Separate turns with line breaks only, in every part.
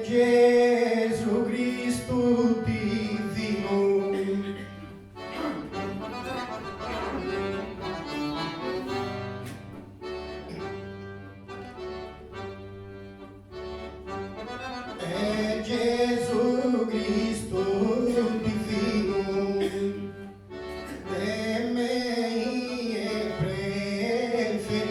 Gesù Cristo divino, è Gesù Cristo divino, e me preferivo.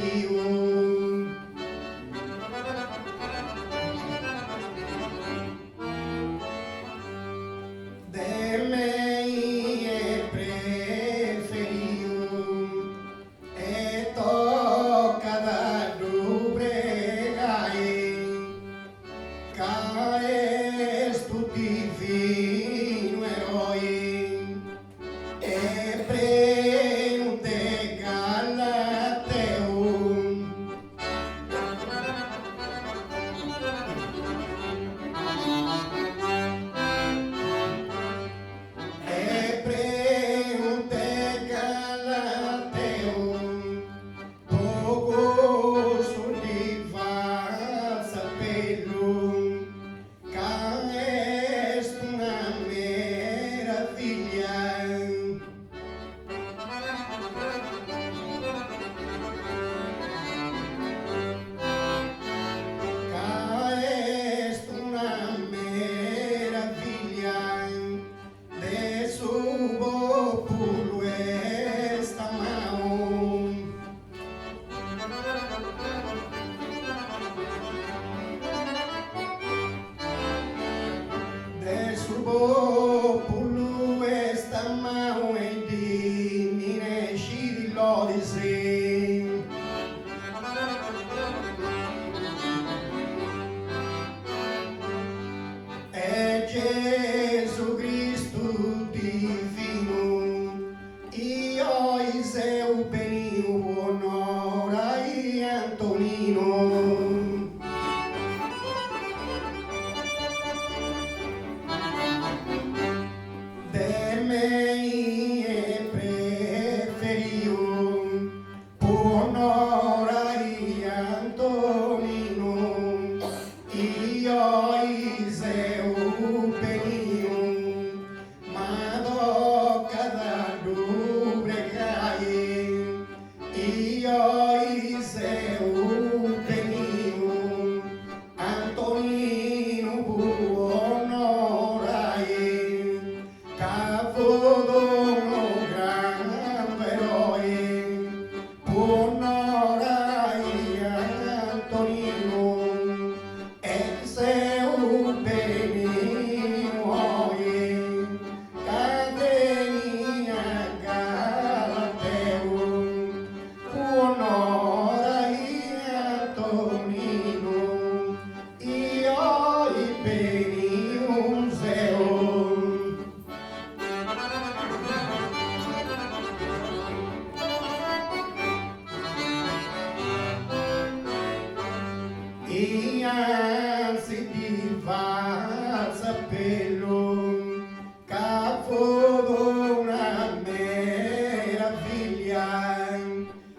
fa zappello, capo una meraviglia,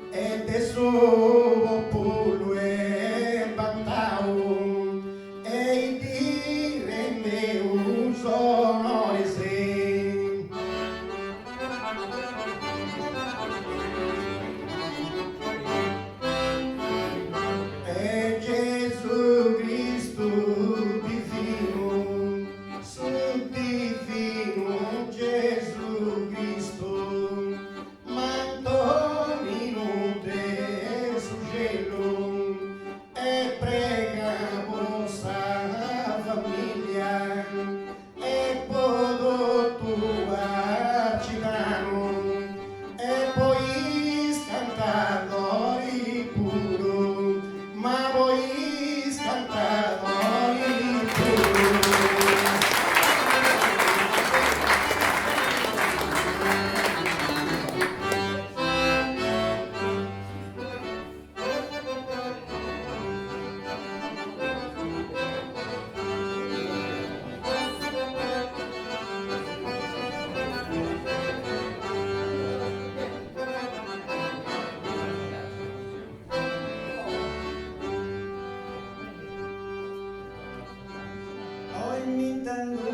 e de suo pollo e battao, e di rende un sonore se. E Gesù Cristo divino, su divino Gesù Cristo, m'Antoni de Suggello, e prega vostra famiglia, e podo tu Arcidanu, e poi scantadori puro, ma voi scantadori puro. Ogni tanto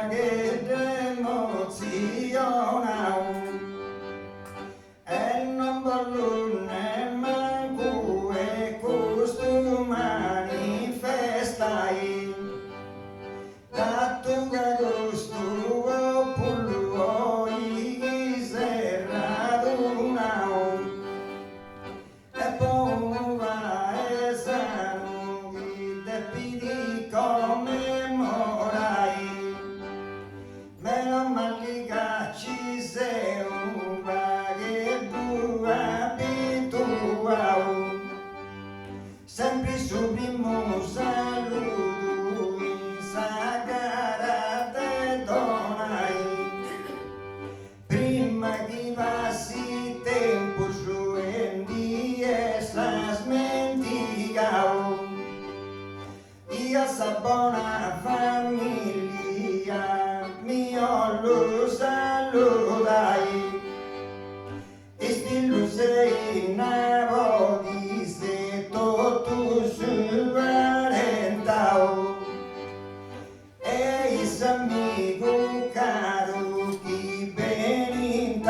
che emozionau, e non voglio manco e questo manifestai, tanto che questo pullo i serradunau, e poi va esano di commemorai, meno male ci sei un vaghetto abituau, sempre su primo saluto in sa gara te donai, prima che passi tempo su e di essa smenticau. Io sa buona famiglia, mio lo salutai, e stillo sei navodi se tu su parentau, e is amico caro chi beni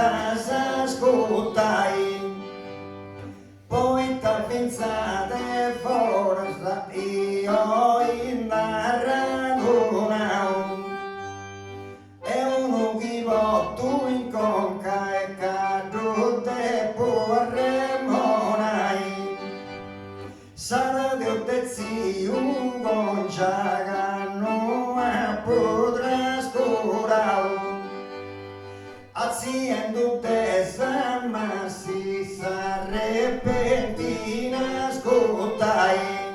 ascutais, poeta pensate forza io in radunau, e uno che tu in conca e cadute porremonai, sarà de tziu con giagano a potrà scurau, aziendo desamassi s'arrepentina ascutais,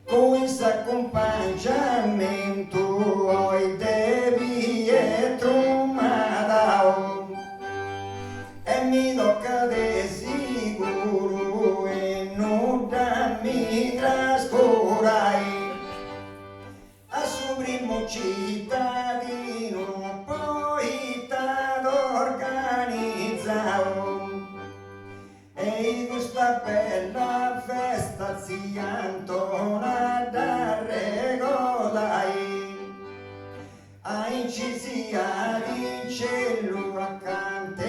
con s'acumpangiamento oi de Pietru Madau, e mi tocca de sicuro e non mi trascurai, a suo primo cittadino poeta organizzau, e questa bella festa zia Antona da regodai, a incisia di cielo accanto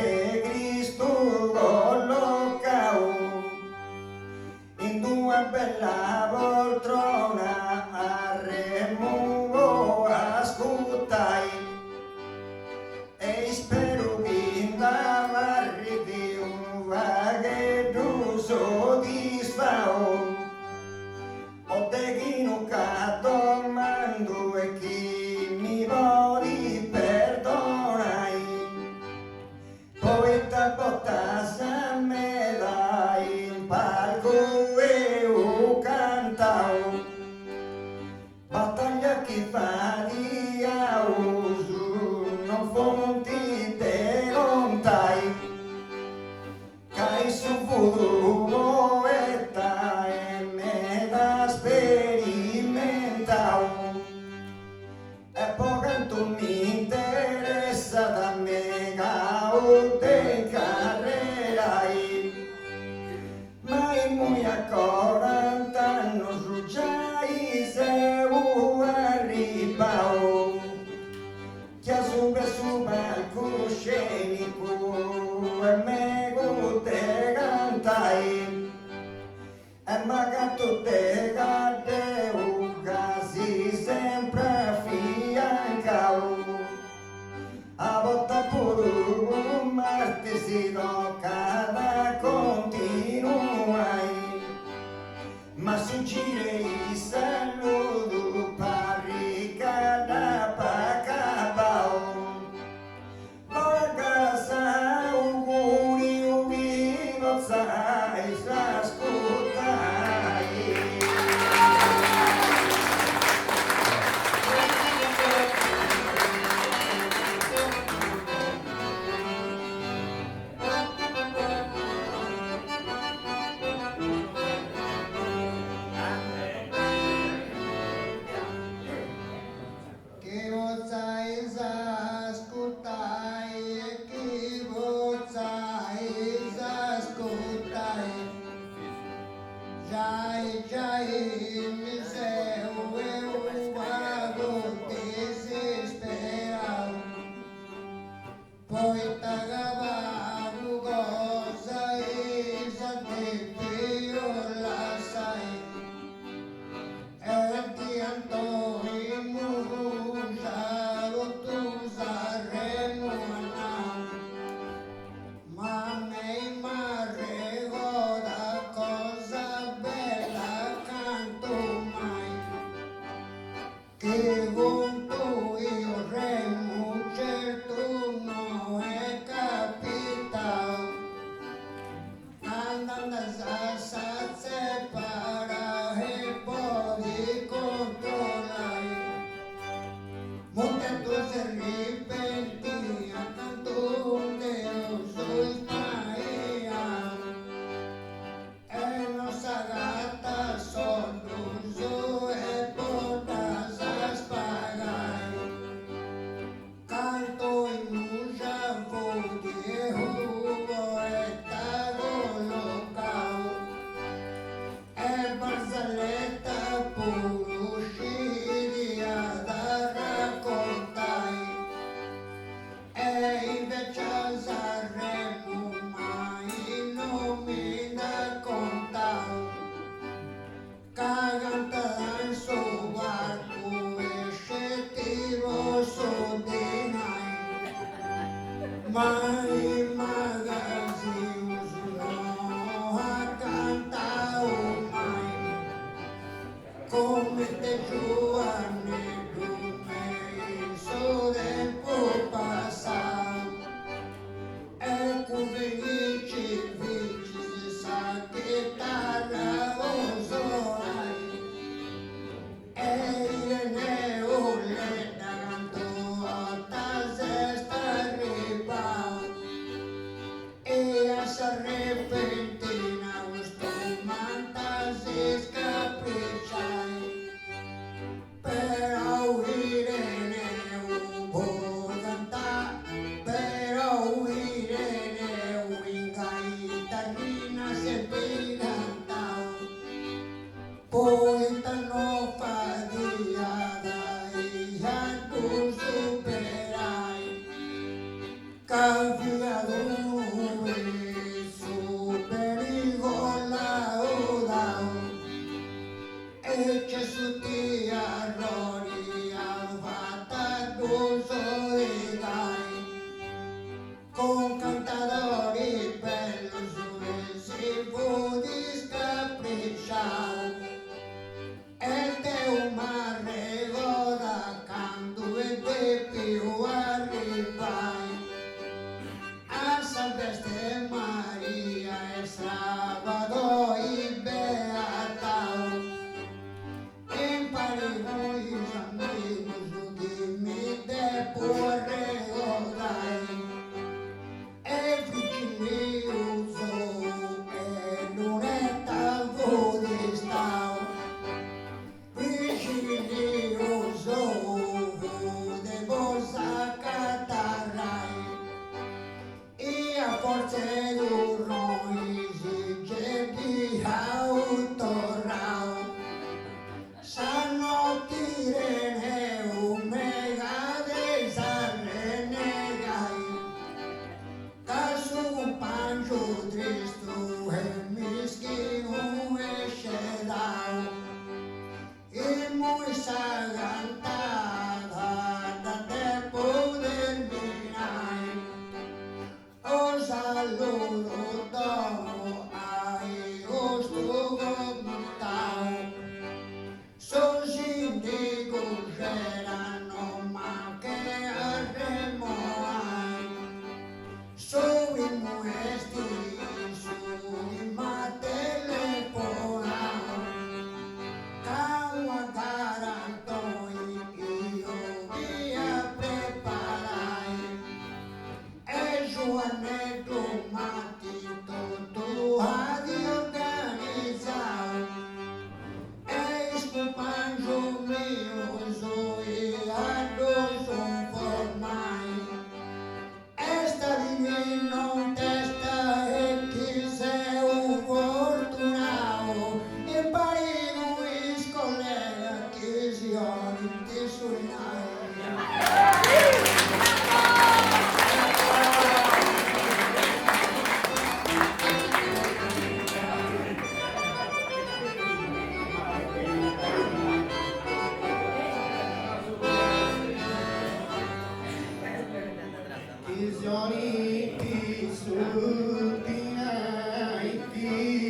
Cristo collocau, in due bella poltrona a Remu ascutais, e spero che davarrete un vaghetto soddisfau, o te chi non domando e chi mi vuoi perdonai, poeta botta me dai in palco e o cantau, battaglia che fa di ausu non fonti te lontai, cai su futuro poeta e me da aspettare. muy a 40 annos già seu arribau, che sube su palco scenico e me te cantai, e magato te Caddeu quasi sempre fiancau, a volta pure un martes si toccata continuai, ma si girei saluto parica da pacabau, ora casa auguri vivo sai ascutai.
Poeta gabau goza isa tepio lasai, di Antoni Murgia de Remu Orrù, ma mei marrego da cosa bella canto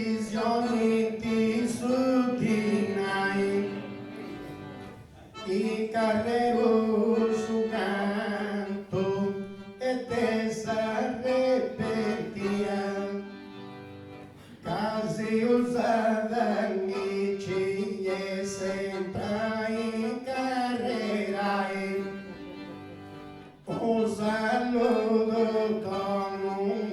visioni su dinai i carrero su canto e tesa arrepentia casi usada amici e sempre in carrerai usando con un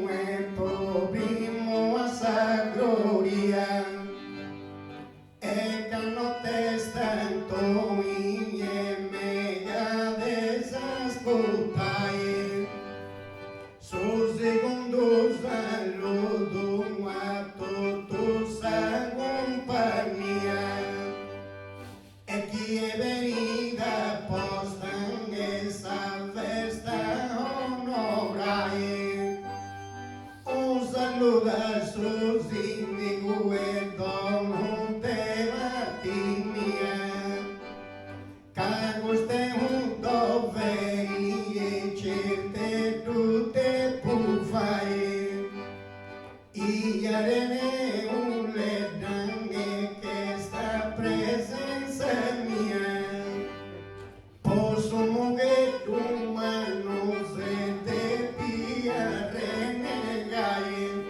primo a sa gloria e canno testanto in mega desascutais su secondo saludo a tutto sa compagnia e chi è venuta apposta in sa festa onorai un saluto a su sindico e dono tema mia che questo è un dovere certe tutte può fare iarene un ledanghe che sta presenza mia posso che tu mano se te pia renegai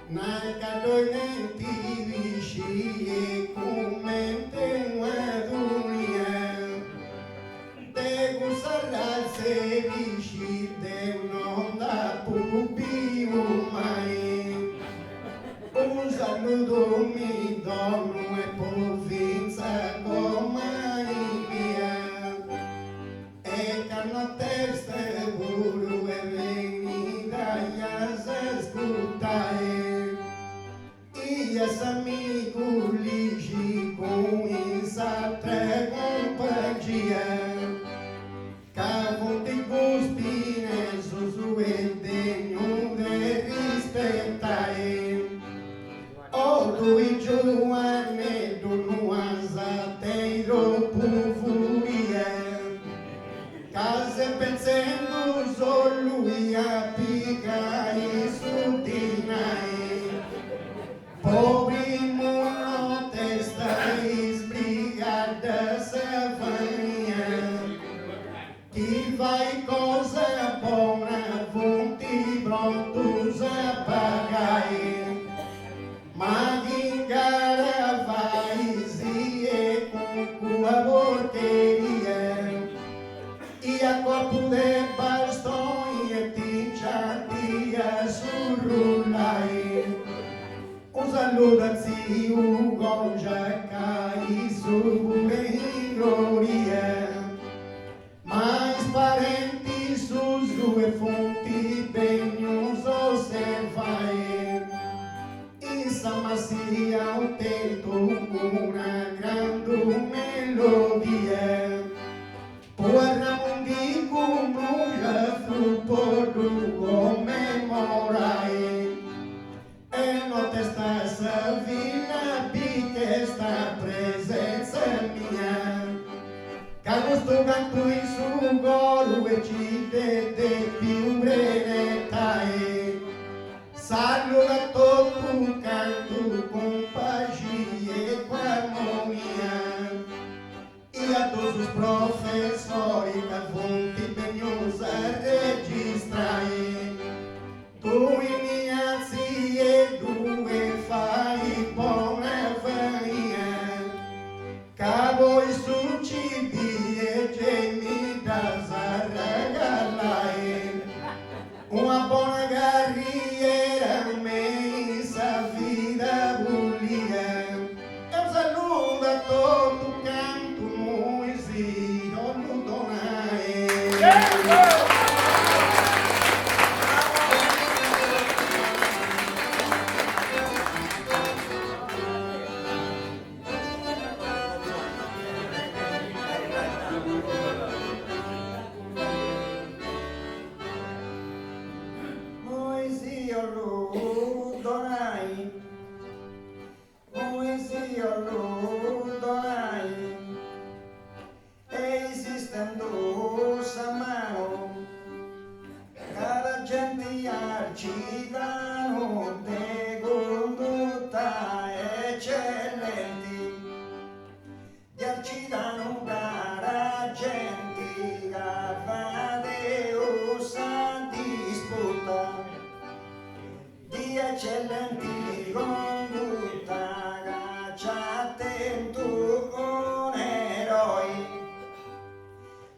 na cadoinenti visci come te maduria te gusarra se visci de un'onda pubblico mai un saluto mi dono e provinza come mia e canno testa e buru e venida ias ascutais ias amico ligi com isa tre compangia cavonte cuspine su e degno de rispettai o lui Giuanneddu Martis pufuria case pensando solo lui a picai su dinai poveri mono testa isbrigada savania chi fai cosa buona fonti prontos a pagai ma in gara vai e con cua porcheria e a corpo de bastoni e tinciati a surrullai un saluto a tziu gongia cai su pure in gloria mais parenti su sue fonti beni osservai insomma sia un tempo una grande melodia Orrù di cumbruja frutto dungo memorai e non te sta savina che sta presenza mia che questo canto in su goro e ci te più brenetai saluta tutto un canto compagia e harmonia e a todos os professores que fonte penhosa registrai tu inizi e due fai buona farinha che voi succidi e gemi da regalai uma buona carriera messa vita bulia
eccellenti di Arcidanu gara genti Caddeu sa disputa di eccellenti condotta cacciatentu un eroi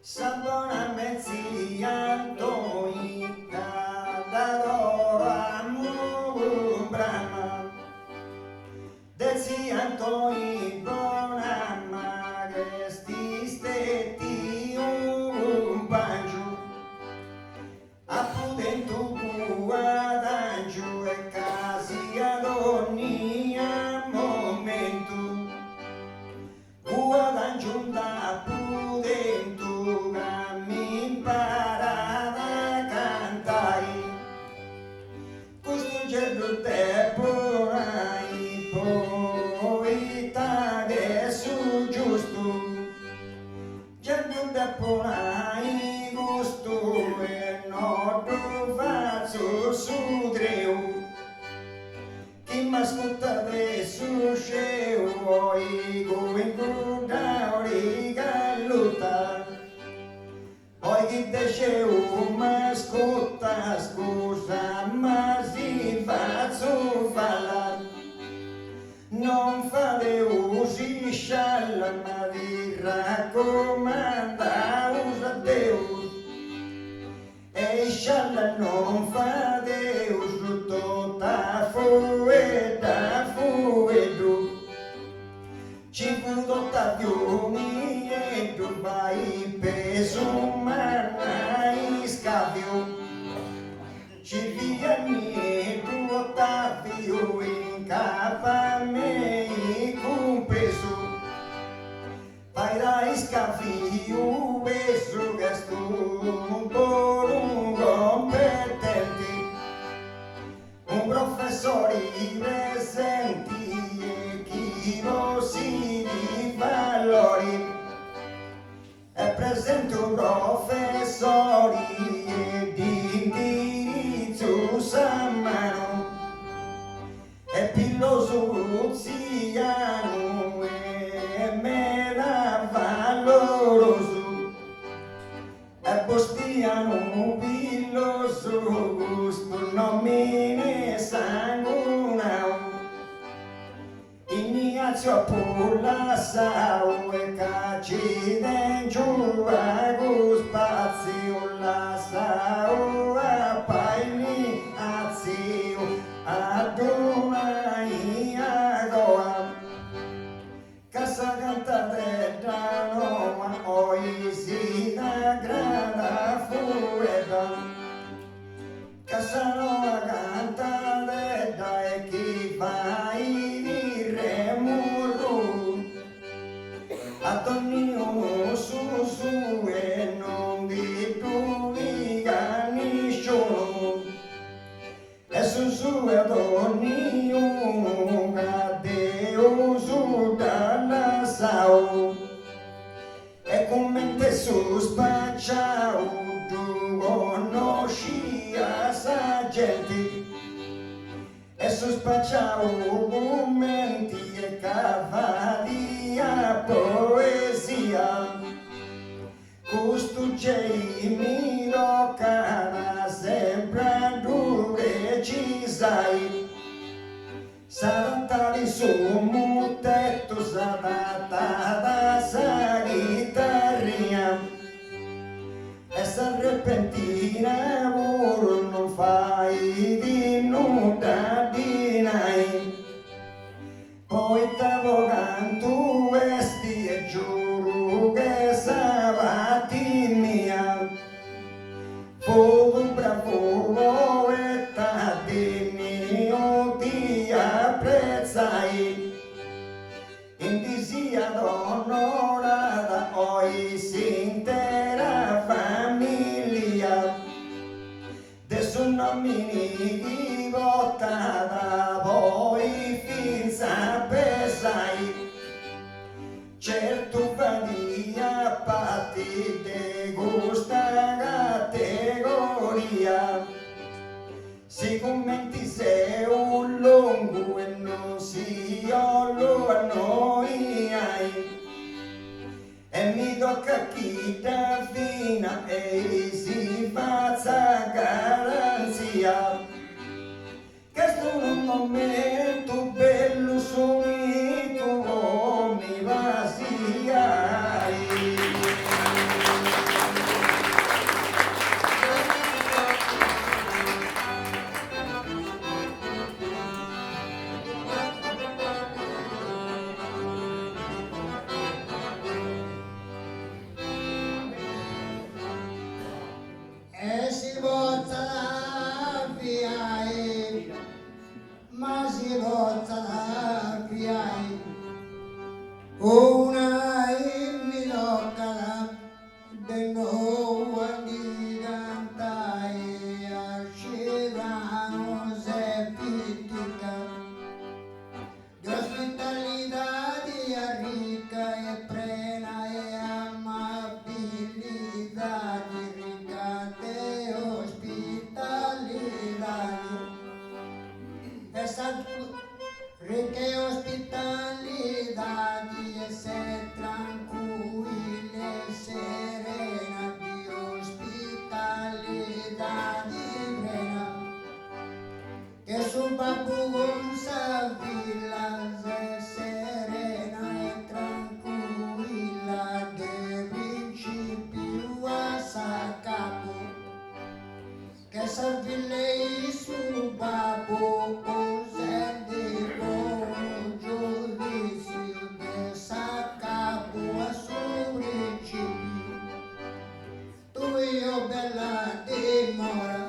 Sabona mezzi Antoni d'oro amu brama Dezi Antoni bonamma che stistetti un banjo appudentu guadangiu e casi ad ogni momento guadangiu da appudentu che mi impara a cantare questo giorno tempo ai poeta che su giusto giorno tempo ai gusto e non lo faccio su tziu chi m'ascolta adesso sceo i goingrudari galluta poi chi deceu m'ascolta scusa ma si faccio falla non fate usi scialla ma vi raccomanda usa Deus e scialla non fate uso tutta fuedu ci fu tutta fiumi e tu vai peso manai scavio ci vieni e tu ottavio in capa me con peso fai dai scavio peso che sto un po' competenti un professore presenti e chi lo si di valori è presente un professore di indirizzo a mano è pilloso ziano e mera valoroso è bostiano pilloso gusto nomine sangunao Ignazio pulla sau e caci dengiu agu spazio la sau a paini a tziu adunai agoa casa canta dredda no oi si da grana fueda casa no canta dredda e chi vai Remu Orrù Antoni su e non di più nessuno e su ad ogni Caddeu su dalla sau e commente su spacciau tu conosci a sa gente e su spacciau commenti e cavalli a poesia custo c'è mi cara sempre dure ci sai sarà su Mutetus adatta da sa chitarria e s'Arrepentina pur non fai di nuda di nai poeta vogantu vesti e giuro che sabati mia fu un bravo poeta di mio ti apprezzai in disia d'onorata oi s'intera famiglia de su nomini di votata poi finza pesai certo valia patti de gusta categoria si commenti se un lungo e non si mi tocca chita fina e si faccia garanzia che sto in un momento bello sonito mi va siai.
E si vota via, ma si vota via. Una mi tocca de nuovo di cantare, Acidranu se pitica, di ospitalità di ricca e plena e amabilità di ricca de ospitalità. E Santu ricca e ospitalità di essere tranquilla e serena, di ospitalità di plena, che su babbo gonza villa se serena e tranquilla, de principio a sa capo, che serville su babbo senti buon giudizio, de sa capo a su principio, tu io bella dimora,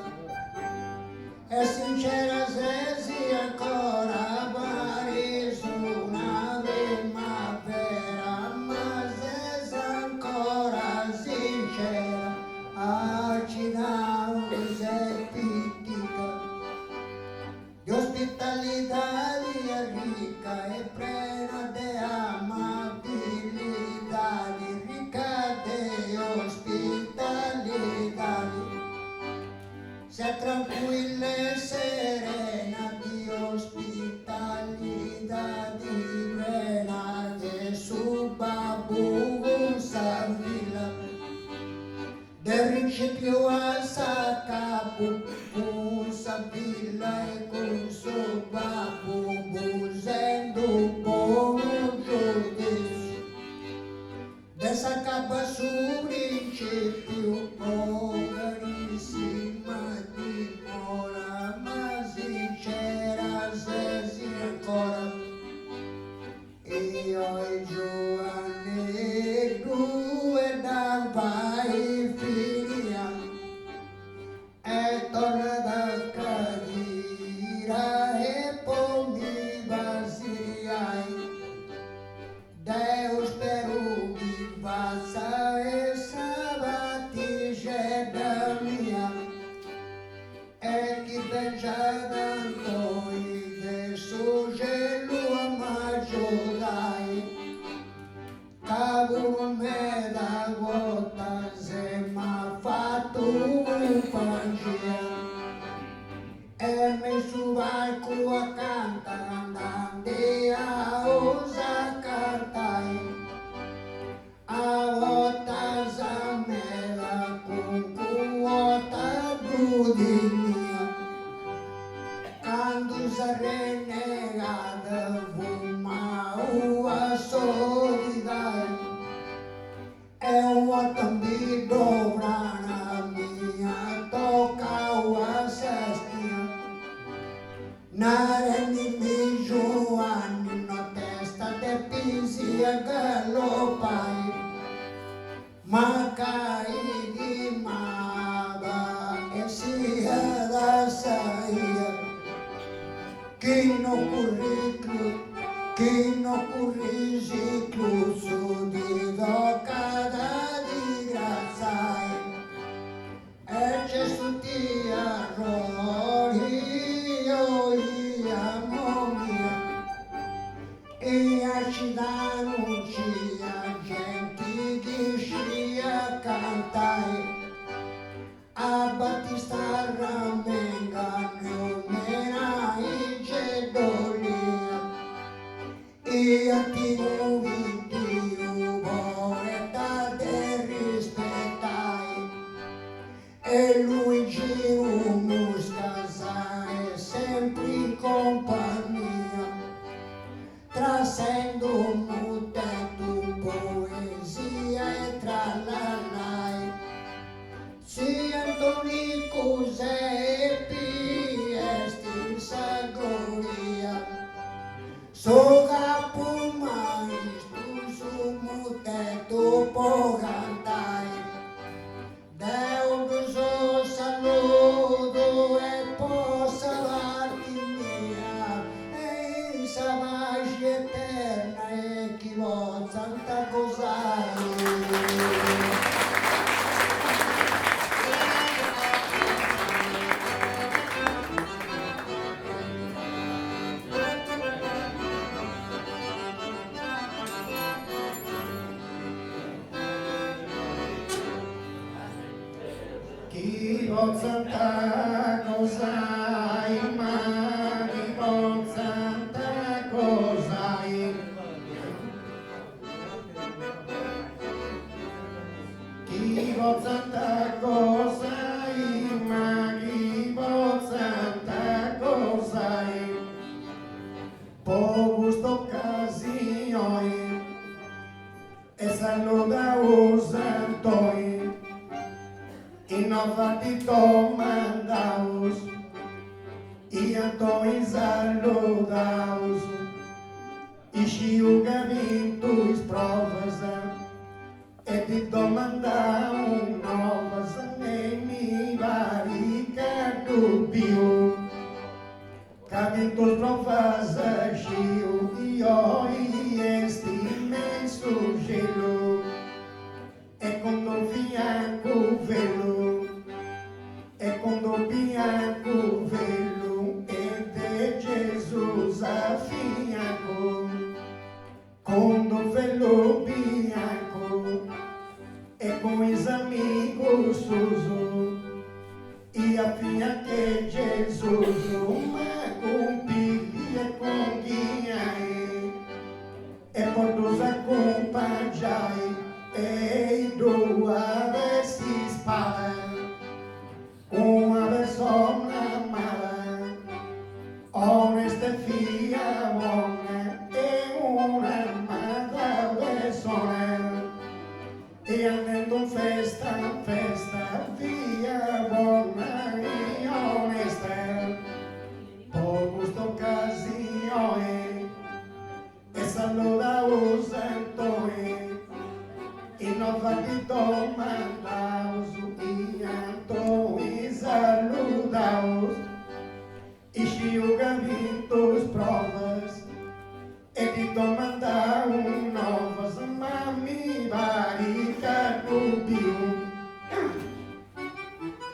e sincera se si ancora pari su una primavera, ma se si ancora sincera, Acidranu se pitica, di ospitalità di ricca e plena de amabilità, di ricca de ospitalità. Se tranquilla e serena, di ospitalità di plena, che su babbo sa villa, del principio a sa capo, sa villa e con su babbo busendo buon giudizio, de sa capa su principio, carissima dimora, ma sincera se si ancora. Io e Giuanneddu e vai figlia, e torna a cadira e poi mi vasiai, Deus spero mi vasa e sabati da mia, e chi pensa d'Antoni de Sugelu maggiodai, cavolo me da volta se m'ha fatto compagnia, e mi suvalco a cantare andando a osa cantai, a volta sa me la con cuota budinia, quando sa renegata fuma a solidai, e un volta mi dovrà mia tocca a sestia, narendimi Giuanni no testa de pisi a gallopai, ma cai di mava e sia da saia, chi non currisi cluso di toccata di graziai, e Gesù ti arrori io amo mia, e Acidranu cia gente che scia cantai, a Battista rammenga mena i gedolia, e a ti nuovi Dio poeta tracendo mutetus poesia e tralalai. Si Antoni Cusepi esti sagoria, soga pu maistu su mutetus pogantai. Deus o saludo e possa l'artimia e sa magia eterna e chi vuol Santa Cosai. Chi vuol Santa Cosai, ma chi vuol Santa Cosai. Chi vuol Santa Cosai, ma chi vuol Santa Cosai. Po gusto occasioni e saluda os Antoni. Inovatito mandaus, e Antoni saludaus, e julgamentos provas, e te domandam novas, nem me varica do bio, caventos provas agiu, e oi este imenso gelo, e quando bianco velo, e quando bianco velo, e de Jesus afinco, quando velo bianco, e com os amigos suso, e afinha que Jesus, uma compilha com guia, e por dos acumpangiaus, e duas vezes para uma versão na mala, honesta fia bona e uma amada persona, e andando festa via bona e honesta, por gusto occasione, e saluda os Antoni. Inovatito mandaus, e Antoni saludaus, e julgamentos provas, e te domandam novas, mami varica do bio,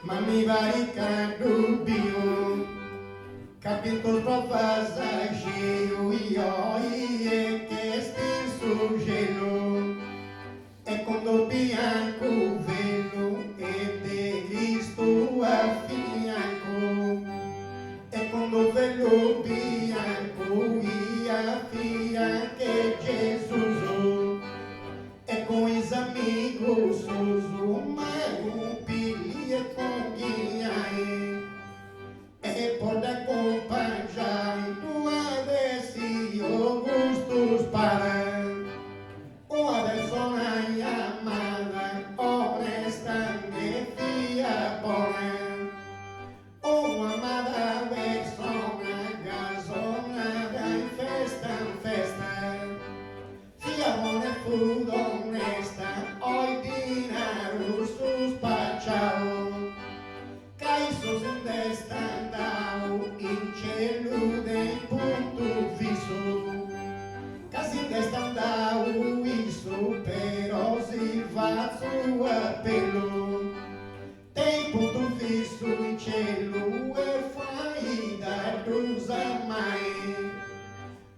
mami varica do bio, capítulos provas agiu, e oi que este sugelo. E quando bianco velo, e de Cristo afinco, e quando velo bianco, e afia que Jesus, e com os amigos uso, mas pilha com guia, e pode acompanhar tua desse augustos para. Uma persona amada, honesta, e fia bona. Uma amada persona, gasonada, em festa. Fia bona, food honesta, oi dinheiro suspachao. Caixos em destandao, in cielo de ponto fisso. Casi destandao, pero si va su apelo, tem ponto visto em cielo e faida dos amai,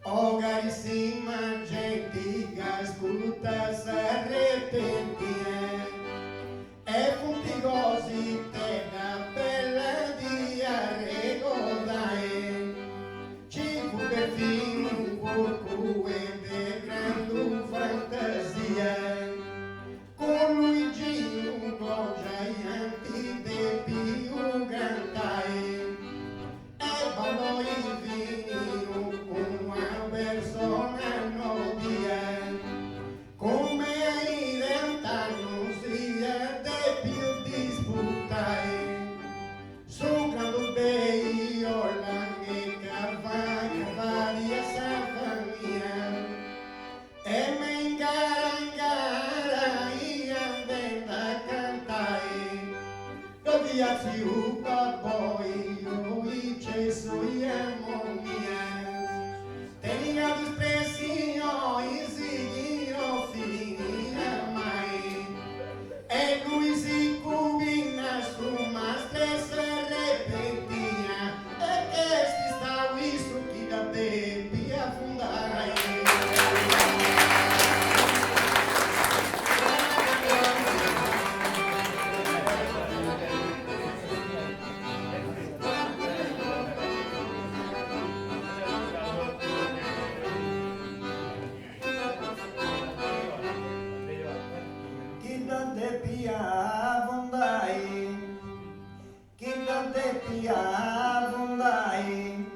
ogarissima gente gascutas arrepentina, e funtigosi terra bella di arregodai, ci fu per fin un corpo e de grande fantasia. Con Luigino
tziu, poi io cesso tenia dos presinhos e não finirá mais. E lui si combina su mas três arrepentina. E que este está o isso que da Peppi afundai.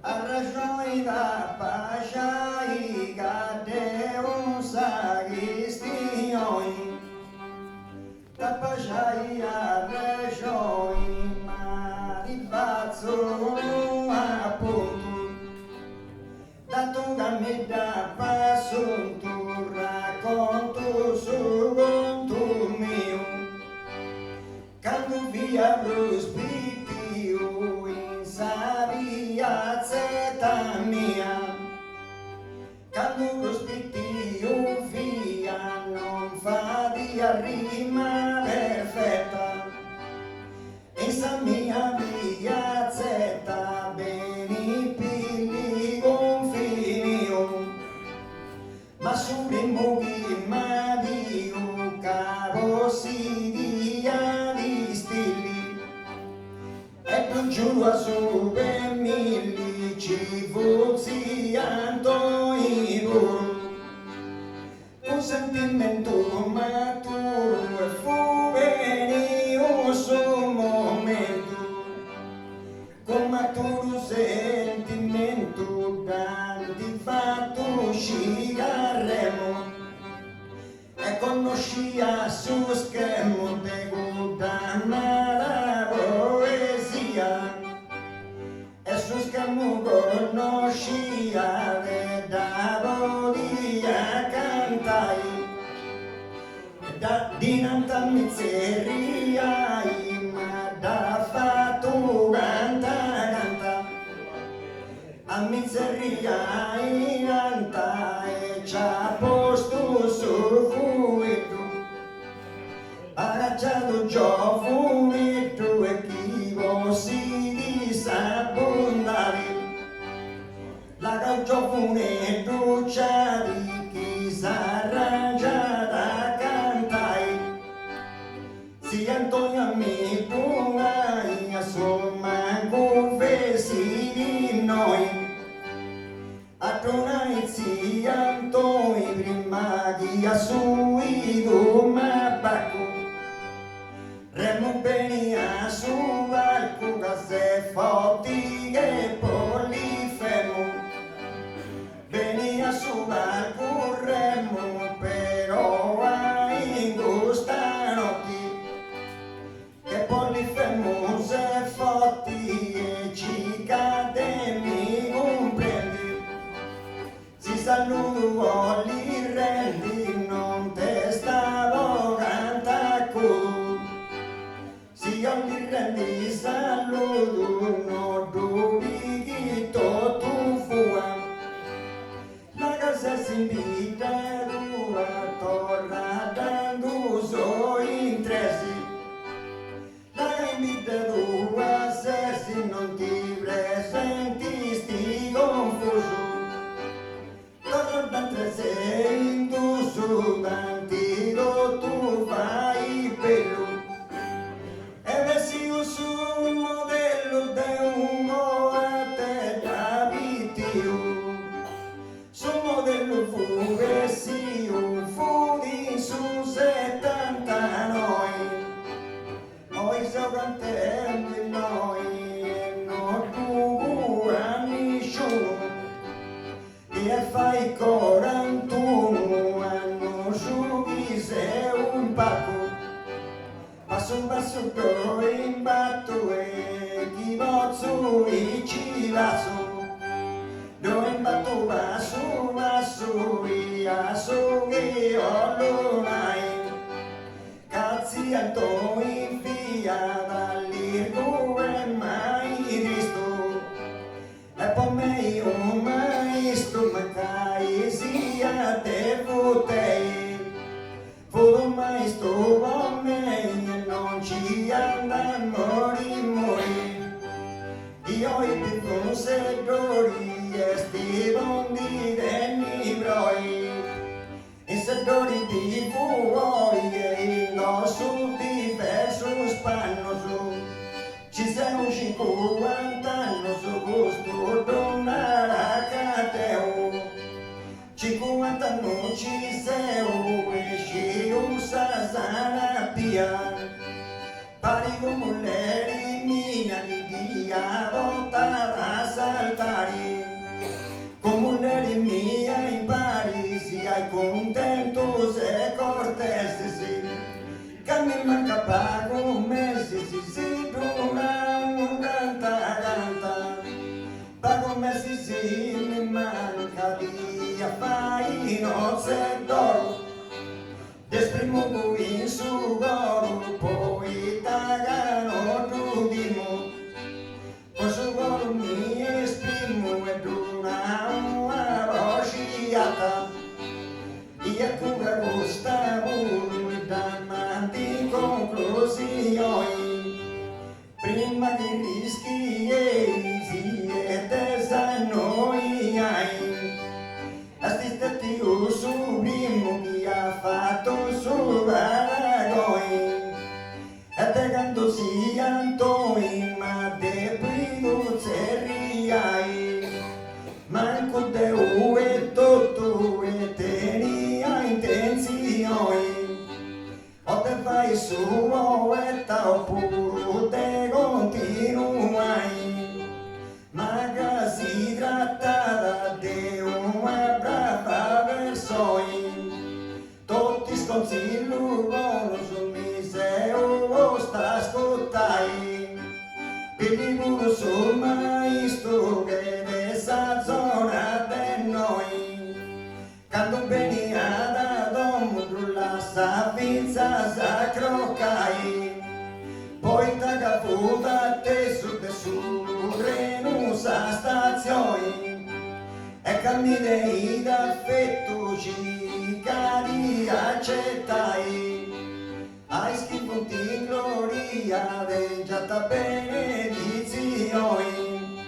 A ragione da pasciai Caddeu sagistioi da pasciai a ragione ma di pazzo appunto da tunga mi da passunto racconto su conto mio canto via prospitio in sabia zeta mia canto prospitio via non fa di rima perfetta in sa mia via zeta beni pilli confinio ma su primo chi ma dio cavo si dia di stili e più giù a su per milli ci fuzzi Antoni Murgia un sentimento maturo e fu benio su momento con maturo sentimento tanti fatto scigarremo e conoscia su schermo de guardare la poesia e su schermo conoscia de da podia cantai da dinanzi a mizzeria ma da fatto canta a mizzeria canta e c'ha posto su fumetto aracciato giofunetto e chi si disabbondare la giofunetto c'ha di chi s'arrangia da cantare si Antonio mi tunai a somma confessi di noi a tunai si Antoni prima chi a sui ma bacco Remu beni a su balco che se fotti che polifemo beni a su balco Remu però ai custa notti che polifemo se fotti e ci cade mi comprendi si saluto vuoli rendi non te stavo cantacco si io li rendi saluto no dubito tu fua la casa si invita tua torna dando so intresi la invita tua se si non ti presentisti confuso torna dando se in tu su d'antido tu fai bello e vessi su un modello de uno a te da vitio su modello fu vessi e fai 41 anni su chi sei un pacco, passo passo in batto e chi pozzo e ci vaso, dove batto passo via so che ho l'onai, cazzi Antoni via dall'irgo e mai visto, e poi meglio maistu macai siat de Furtei, fu maistu con me e non ci anda mori, io i Pietru Seddori e sti bondi dei broi, e Seddori di fuori e indosso diverso spannoso, ci siamo 50 anni su questo donare Caddeu, 50 anni ci siamo e ci usa sanapia, pari come l'eri mia di dia volta da saltare, come l'eri mia impari, sia contento se cortese sì, che mi manca pago mesi si dona un canta, pago mesi si mi manca di affari nozze d'oro, esprimo in su goro, poeta gano giudimo, con su goro mi esprimo ed una rosciata, e cura custa davanti conclusioni, prima che rischi e siete noi assiste tziu sublimo che ha fatto su Aragoi, e te canto si Antoni ma te primo zerriai, manco Deu e tutto e tenia intenzioni, o te fai su poeta oppure te continuai, ma che si tratta di una brava persona, tutti sconsigli buono su miseo sta ascutais, per il muro sul maistu che questa zona di noi, canto beni ad domo la sapienza sa croccai, poi taga futa te su Remu sa stazioni, e cammini d'affetto ci cadi accettai, hai schifo di gloria de già benedizioni,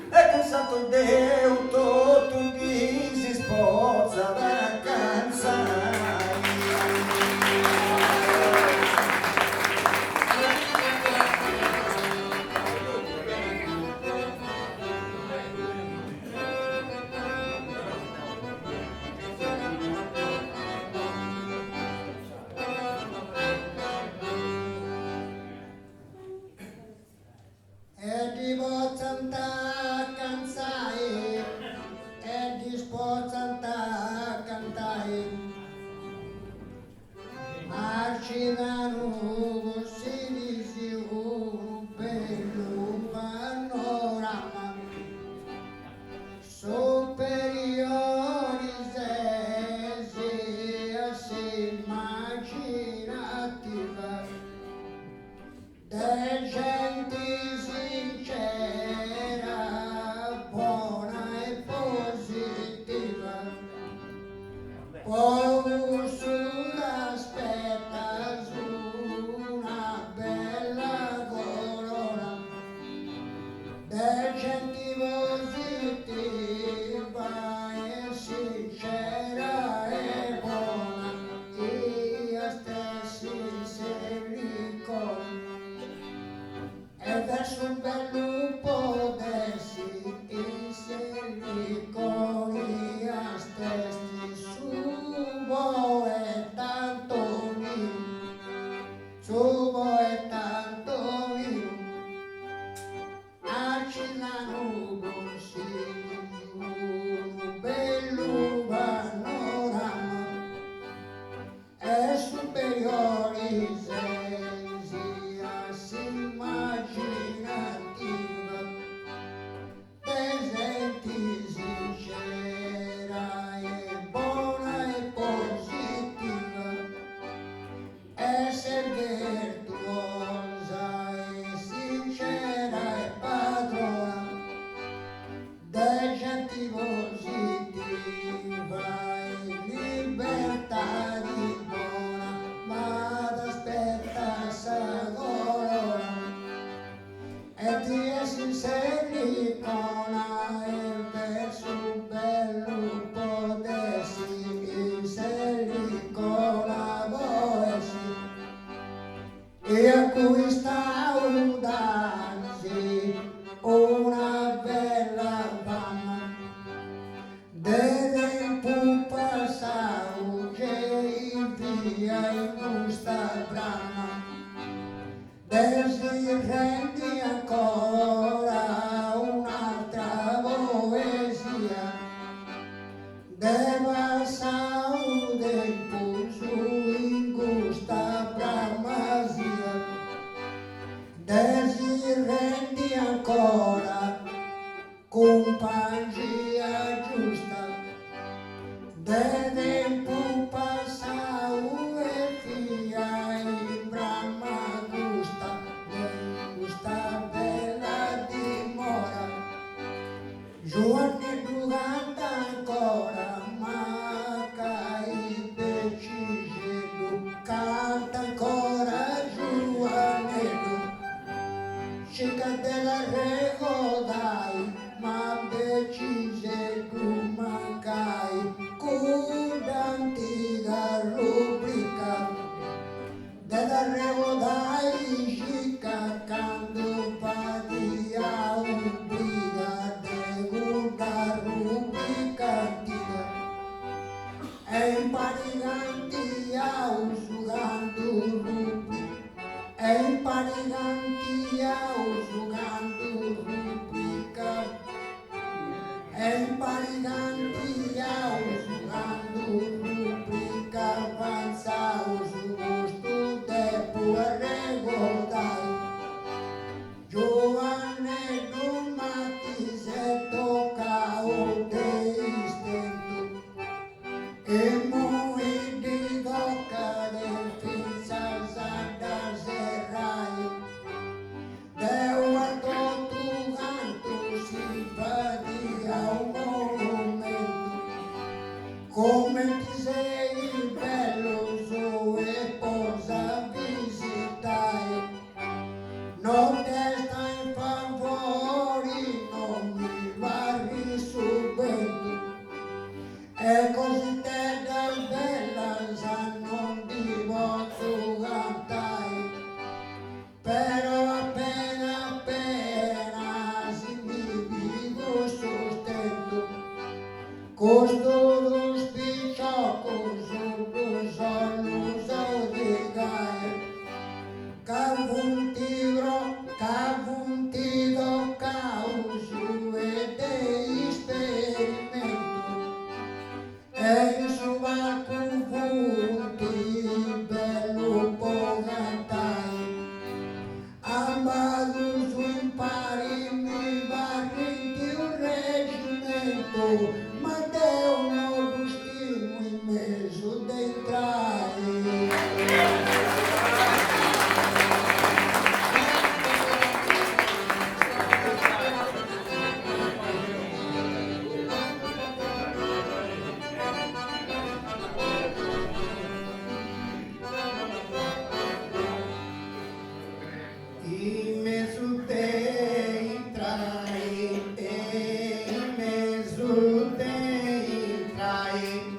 e con Santu Deu tutto chi si sposa da canzai.
E di bozzanta canzai, e di spozzanta cantai, Arcidanu si dice un bello panorama, superiori se si immaginativa, de gente sincera, buona e positiva, postura aspetta su una bella corona, de gente positiva e sincera e buona, io stessi se ricordo. E verso il bello potessi inserire con gli stessi su compangia in custa brama, desi rendi ancora un'altra poesia, deva saude impulso in custa bramasia, desi rendi ancora compangia giusta, de tempo passau e fia in brama custa, custa bella dimora, Giuanneddu canta ancora, ma cai decigedu, canta ancora Giuanneddu, cica della regodai, ma decigedu mancai, antica rubrica della regodai cica canto patia obbliga de una rubrica antica e impariganti ausugando rubrica e impariganti ausugando rubrica e impariganti ausugando rubrica avanzau su gusto de puerregodai, Giuanneddu Martis de distintu e muidi doca de finza da serrai, deu alto tu canto simpatia un monumento, come ti sei bello su e posa visitai, non testa in favori, non mi varri subito, e così te del bella sa non divo tu cantai, però appena si mi vivo sostento, costo lo spicciocco sotto sonno saudigai, cavuntido causu e de esperimento, e su barco vunti bello po cantai, ambado su impari mi varrinti un reggimento, ma te uno destino in mezzo d'entrai.
In mezzo te intrai, e in mezzo te intrai,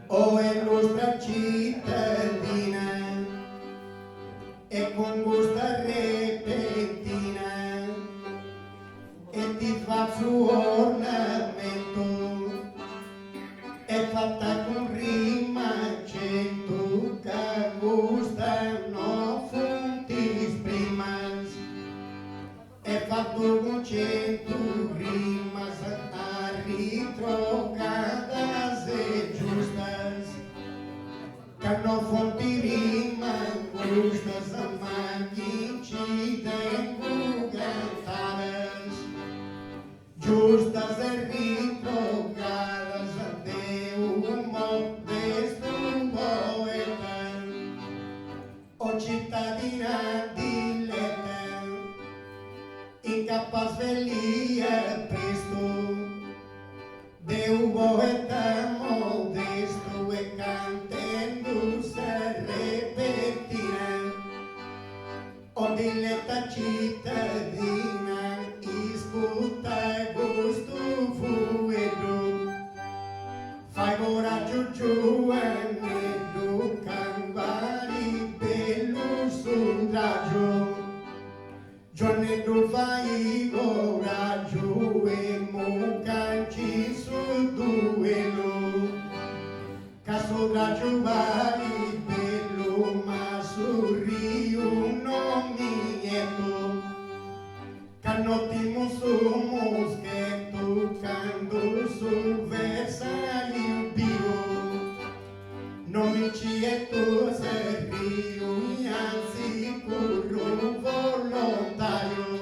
o è nostra cittadina, e con gusta repentina, e ti faccio ornamento, è fatta con rima cento, che gustano fonti primas, è fatto con cento rimas, a ritrocadas e giustas, che non fonti rima gustas, ma chi ci tengo cantadas, giustas e ritrocadas de un modesto poeta, o cittadina diletta, incapaz velia presto, de un poeta modesto e cantando s'arrepentina, o diletta cittadina, iscuta gusto fuedo, fai coraggio Giuanneddu, cambari bello sudraggio, Giuanneddu fai coraggio e mu canci su duello, casodraggio vari bello ma sorrio non mi nieto canottimo su moschetto cando sul versario bio non mi cietto serrio anzi corro volontario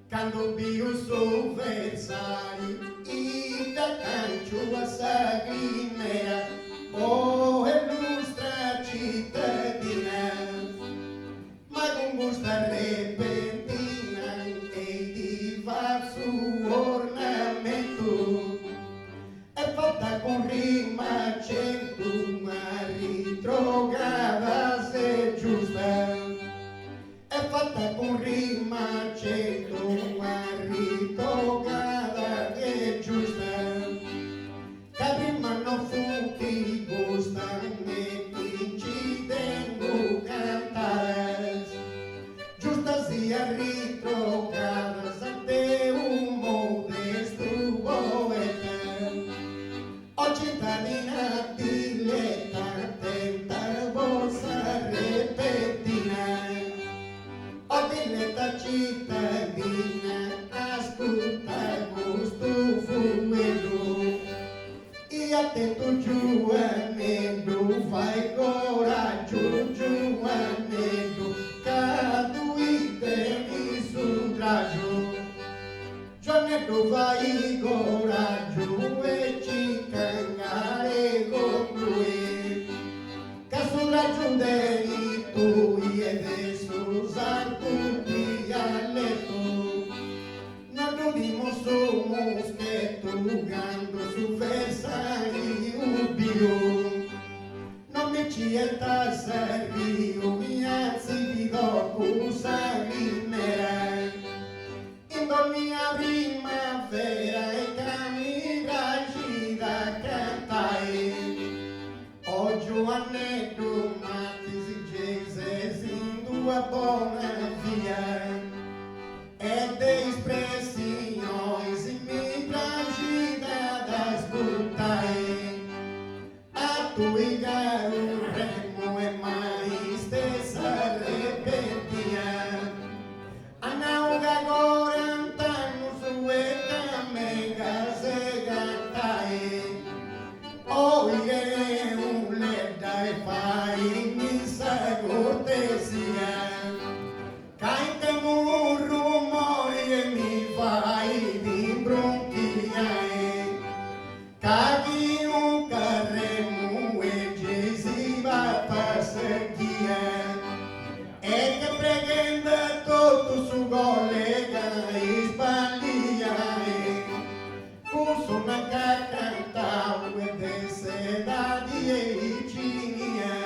cando bio sul versario da cancio a sagrimera o illustra cittadina ma con gusta repentina e di falso ornamento è fatta con rima cento ma ritrogada se giusta è fatta con rima cento ma ritrogada che giusta prima non fu chi gusta né chi ci tengo cantadas giusta sia ritrocadas ante un modesto poeta o cittadina diletta attenta vostra repentina o diletta cittadina ascolta gusto fuelo e attento Giuanneddu fai coraggio Giuanneddu caduite mi sul raggio Giuanneddu fai coraggio e ci cangare con lui che sul raggio dei tuoi ed esso Santu Nicolau non dobbiamo su moschetto gando su versario bio non mi cietta serrio anzi vi do custa in ogni primavera e camminaggi da cantare o Giuanneddu Martis de Uras buona via e de expressões imitadas das ascutais a tua gara Remu é mais dessa Arrepentina a nauga agora antanos sueta mega segatai oi é leda e fai missa cortesia cantamo un rumore e mi fai di bronchiare caghi un carremo e Gesù va per seguire e che preganda tutto su collega e sbagliare curso una cantau e de sedadi e cinia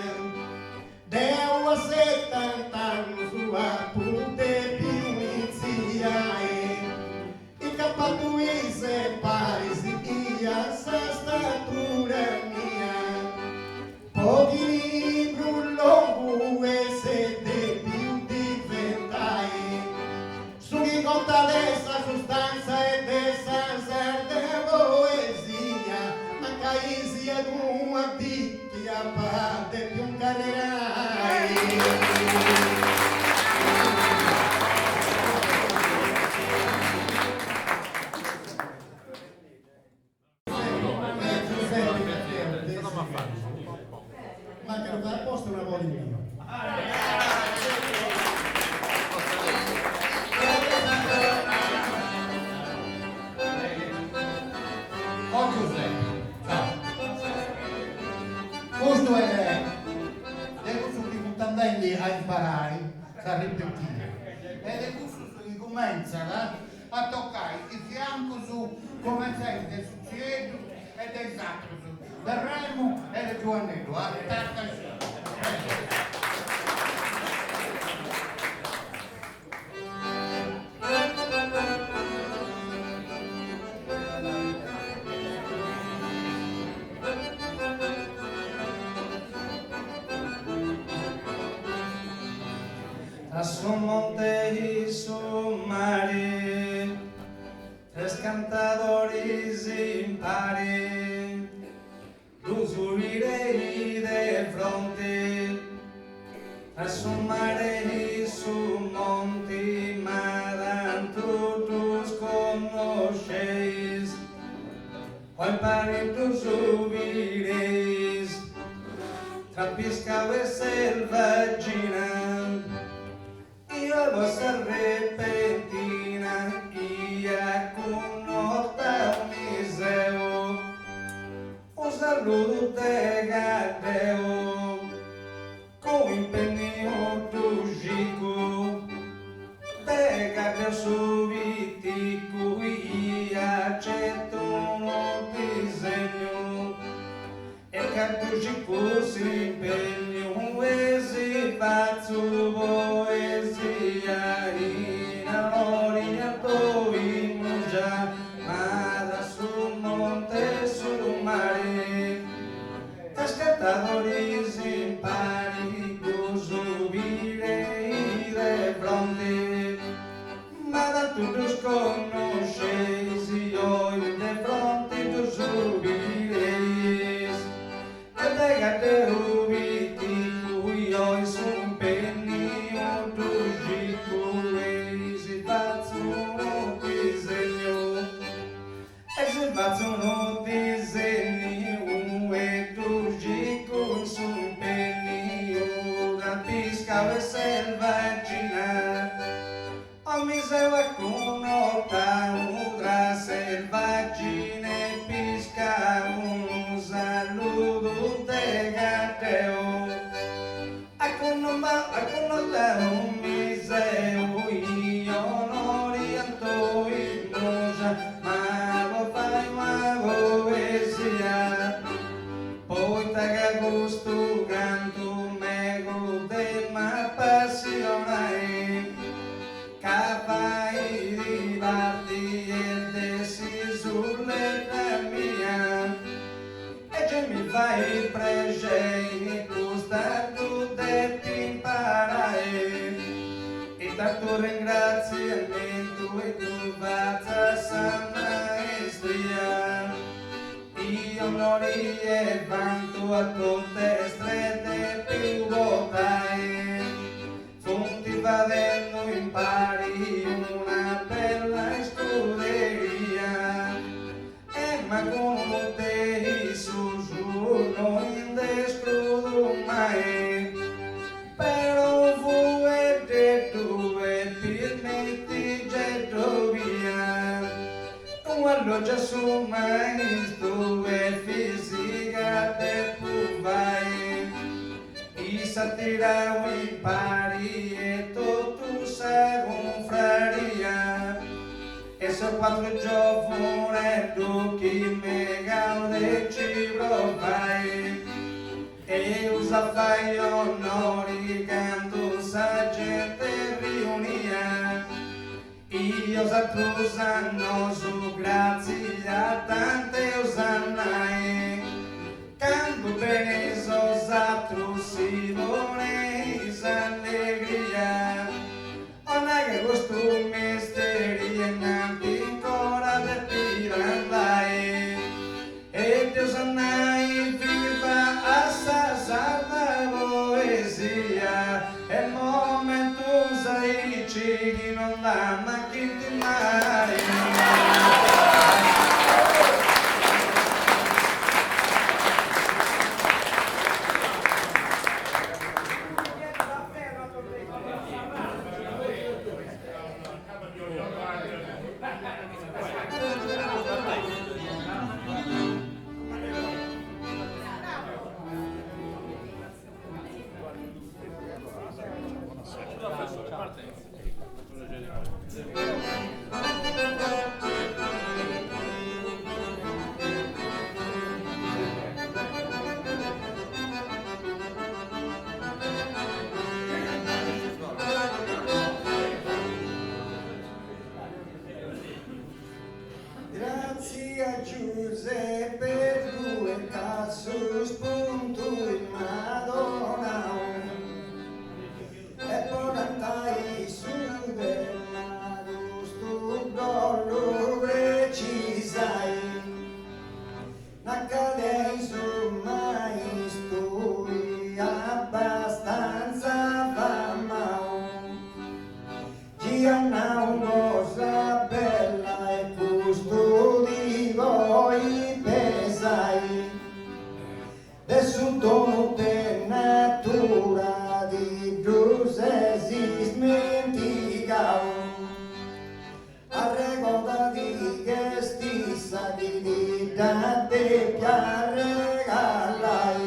deu a 70 anni sua pute più iniziare i capatuise parisi ia sa statura mia pochi libri lungo e sette più diventai su chi conta dessa sostanza e dessa serde poesia manca isia d'una picchia parte più un carrerai ma che lo fa apposta una volta in mio
Oh Giuseppe, ciao. Questo è del corso che andando a imparare a ripetire ed è questo che comincia a toccare il fianco su come sei del tziu e del sacro del Remu e del Giuanneddu attacca
su monte y su mare, tres cantadores impares, luz a su mare e su monti maran tutus conosceis, poi paritus subireis, tra piscau e selvaggina, io a vostra Arrepentina, ia connota miseo, un saluto de Caddeu, com empenho do Gico, de Caddeu subitico, e accetto no disegno, e Caddeu Gico si impegno, e si faccio poesia, in onori Antoni Murgia sul monte, sul mare, cascatadores impari, subirei de fronte, ma todos conosceis, io de fronte tu subireis, e de Caddeu vitico, io sun penio tu gico, e si faccio un disegno, e si faccio un disegno, e tu gico sun penio, da pisca e selvaggina, o mi seva connota udra selvaggina, e pisca un saluto de Caddeu, a connota un miseo, io onori Antoni Murgia, ma lo fai una poesia, poeta che gusto canto mego tema passionai, che fai rivardi e dessi sulle mia, e già mi fai pregei, custa tu te imparai, e tanto ringraziamento e tu faccia sa maestria, io onori e vanto a tutte strette più votai, fonti vadendo impari una bella scuderia, e ma con te su non indescrudo mai, però fu e detto e permetti getto via, quando già su maistu Efis Caddeo de Furtei, i satira impari e tutto sa confraria, e so 4 giovani chi me gaude ci provai, e usa fai onori quando sa gente riunia, io s'attrusanno su grazie a tante usannai, canto bene so s'attrusivone allegria, ona che questo misteri e nanti ancora per pirandai, e Dio sannai viva assa salva poesia, e momento sai chi non la macchina mai.
Grazie a Giuseppe due casus punto in Madonna, e portai su del stu dollo precisai, n'accadei su maistu abbastanza piarregalai,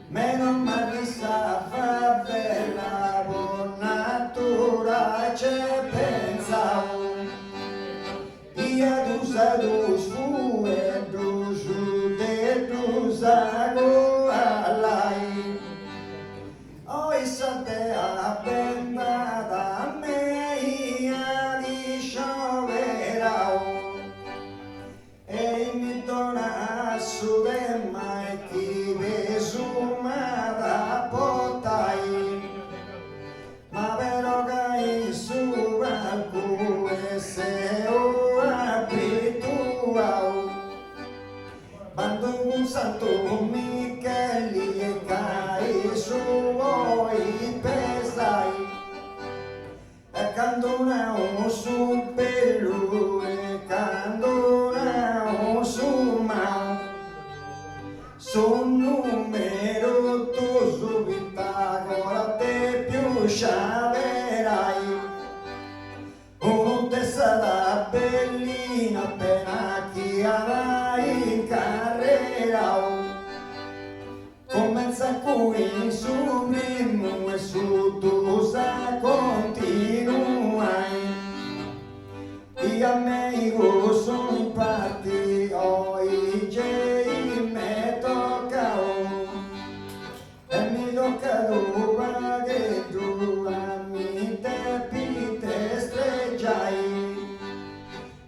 meno male sa favela, buon natura c'è pensavo, ia dusa dus fue dusu de dusago alai, oi sante appennata me ia di scioverau, e mi dona su de mai chi vesumada potai, ma però gai su alcune se o abituau, quando un santo Micheli e cai su voi pesai, e candona un su pelu e candona un su mau, son numero tu su Pitagora te più sciaverai, un testa da bellina appena chi avrai in carrera, comenza qui su primo e su tu sa continuai, e a me sono in parti oi gei me toccao, e mi tocca tua che tu a mi te pite streggiai,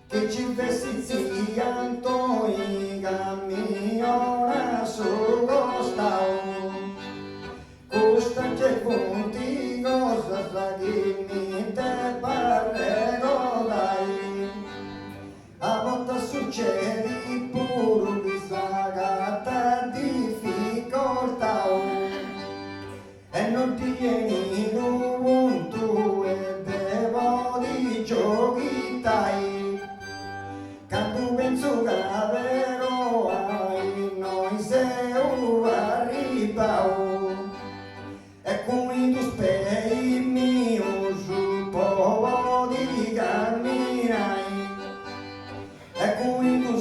che ci vestizzi Antoni cammiona su costao, custa che punti cosa sa che mi te parrego dai, a volta succedi pure di sagata difficoltà, e non ti vieni tu e devo di giochi tai, quando penso che vero ai noi se arrivau, e come tu speri mio su povo di camminai, e come tu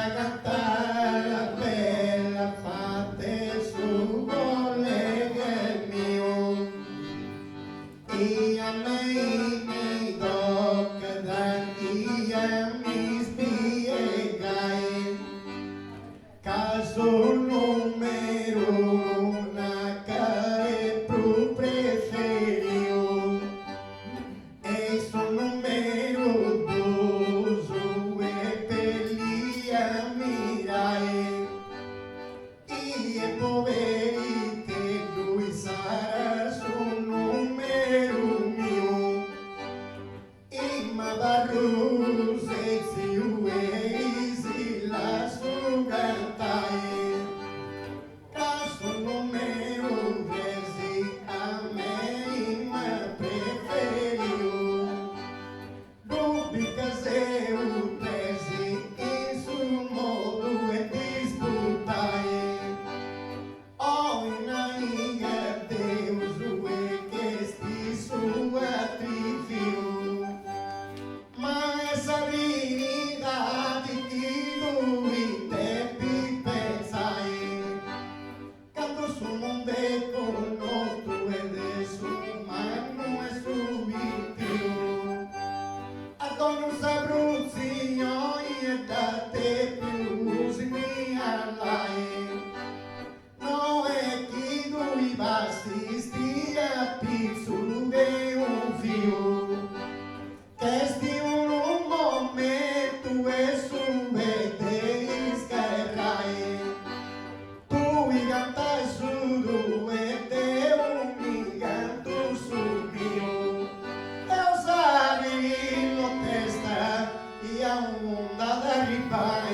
cantada bella fatte su collega mio e a me mi tocca darti a mi spiegai caso numero una che più preferio e sono numero due per lì a mirai e poveri che lui sarà su numero mio e ma barruse tziu e la su cantai caso numero presi a me ma preferio dubbi caseu presi in su modo e disputai o in aiga Deus e che sti su atrifio ma essa divinità di lui Peppi pensai quando su mondo con tu ed è su mano e su vitio Antoni Sabruzio e da te più si mi allai no è chi lui basti stia pizzu de un fio che sti un momento e su e te scarrai tu i cantai su due te un canto su mio e usavi lo testa e a un'onda da ripare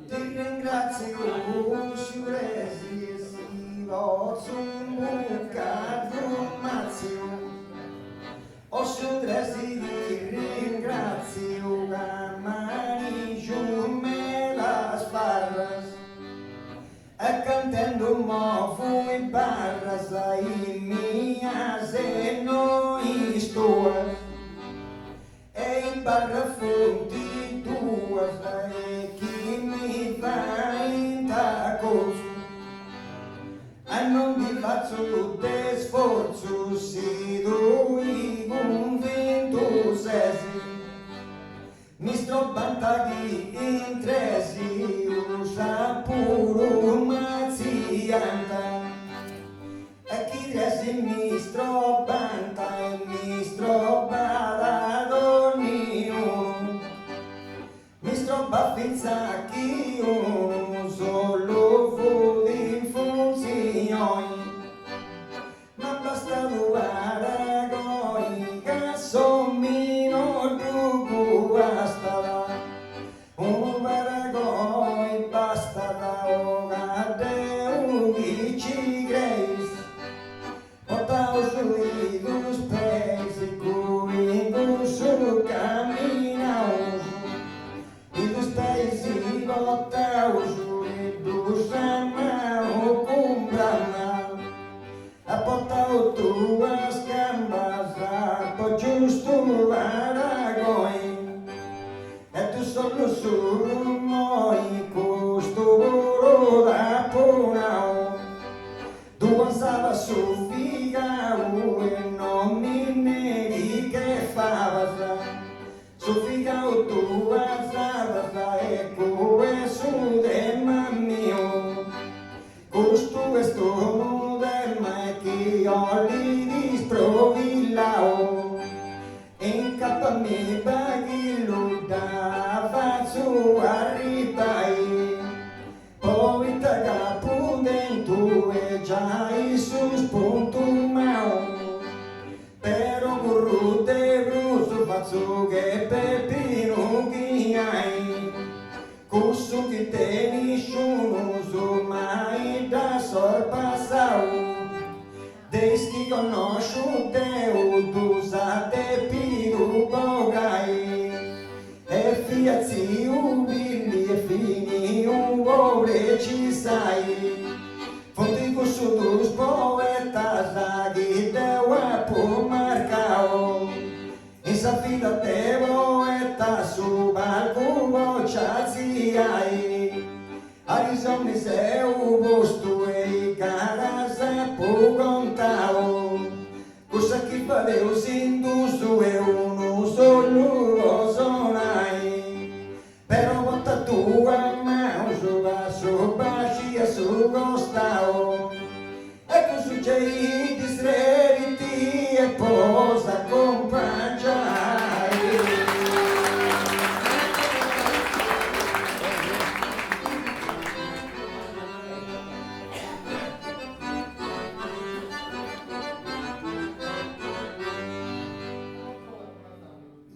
ti ringrazio su resi si vostro mazio o su resi ti ringrazio mani giù me las barras e cantando mo fui barras ai mias e noi stuas e in barra fonti tuas e chi mi fa in tacos e non vi faccio te sforzo si dui convintosesi mi sto bantaghi in tresi usa puro mazzianta e chi resi mi sto banta e mi sto baradonio mi sto baffinza chi uno solo fu di funzioni ma basta duare goi che sommino giù astada un baragoi basta da ogadeu chi ci greis Otau sui dos pés e comigo su caminhão e dos pés e botau sui dos amau cumbrana a botau tuas gambas a po justo aragoi e tu solo su moi custo da punau duas su figau e non mi neghi che favas su figau tua zavas e cue su de mio custo esto del mai che oli disprovillau in capa mi baghi luda faccio arribai poeta capo dentro e già i su spunto mau però Orrù de bruso faccio che Peppino chi hai cusso che te nessuno so mai da sorpassau de testi conosciute udusate più bogai e fia tziu billi e fini un vore ci sai fonti cussutus poetas lagi dewa pu marcao in sa fila te poeta su balcubo ciaziai arisomni se ubustu e gara se pu contao cosa chi fadeu sindusu e unu solo sonai però volta tua mausu va su baci e su costao e tu succei disreviti e posa acumpangiai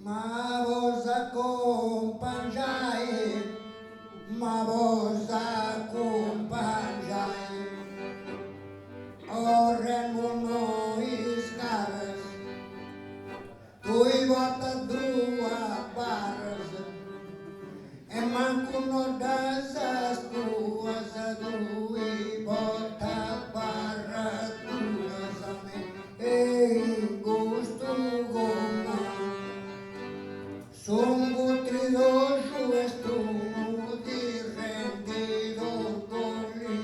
ma vos acumpangiai, ma vos acumpangiai. O Remu Martis-Caddeo, tui vota dua barras, e manco no das ascutas, tui vota barras duas a me, e gosto goma. Sungu tridoso estuno di rendido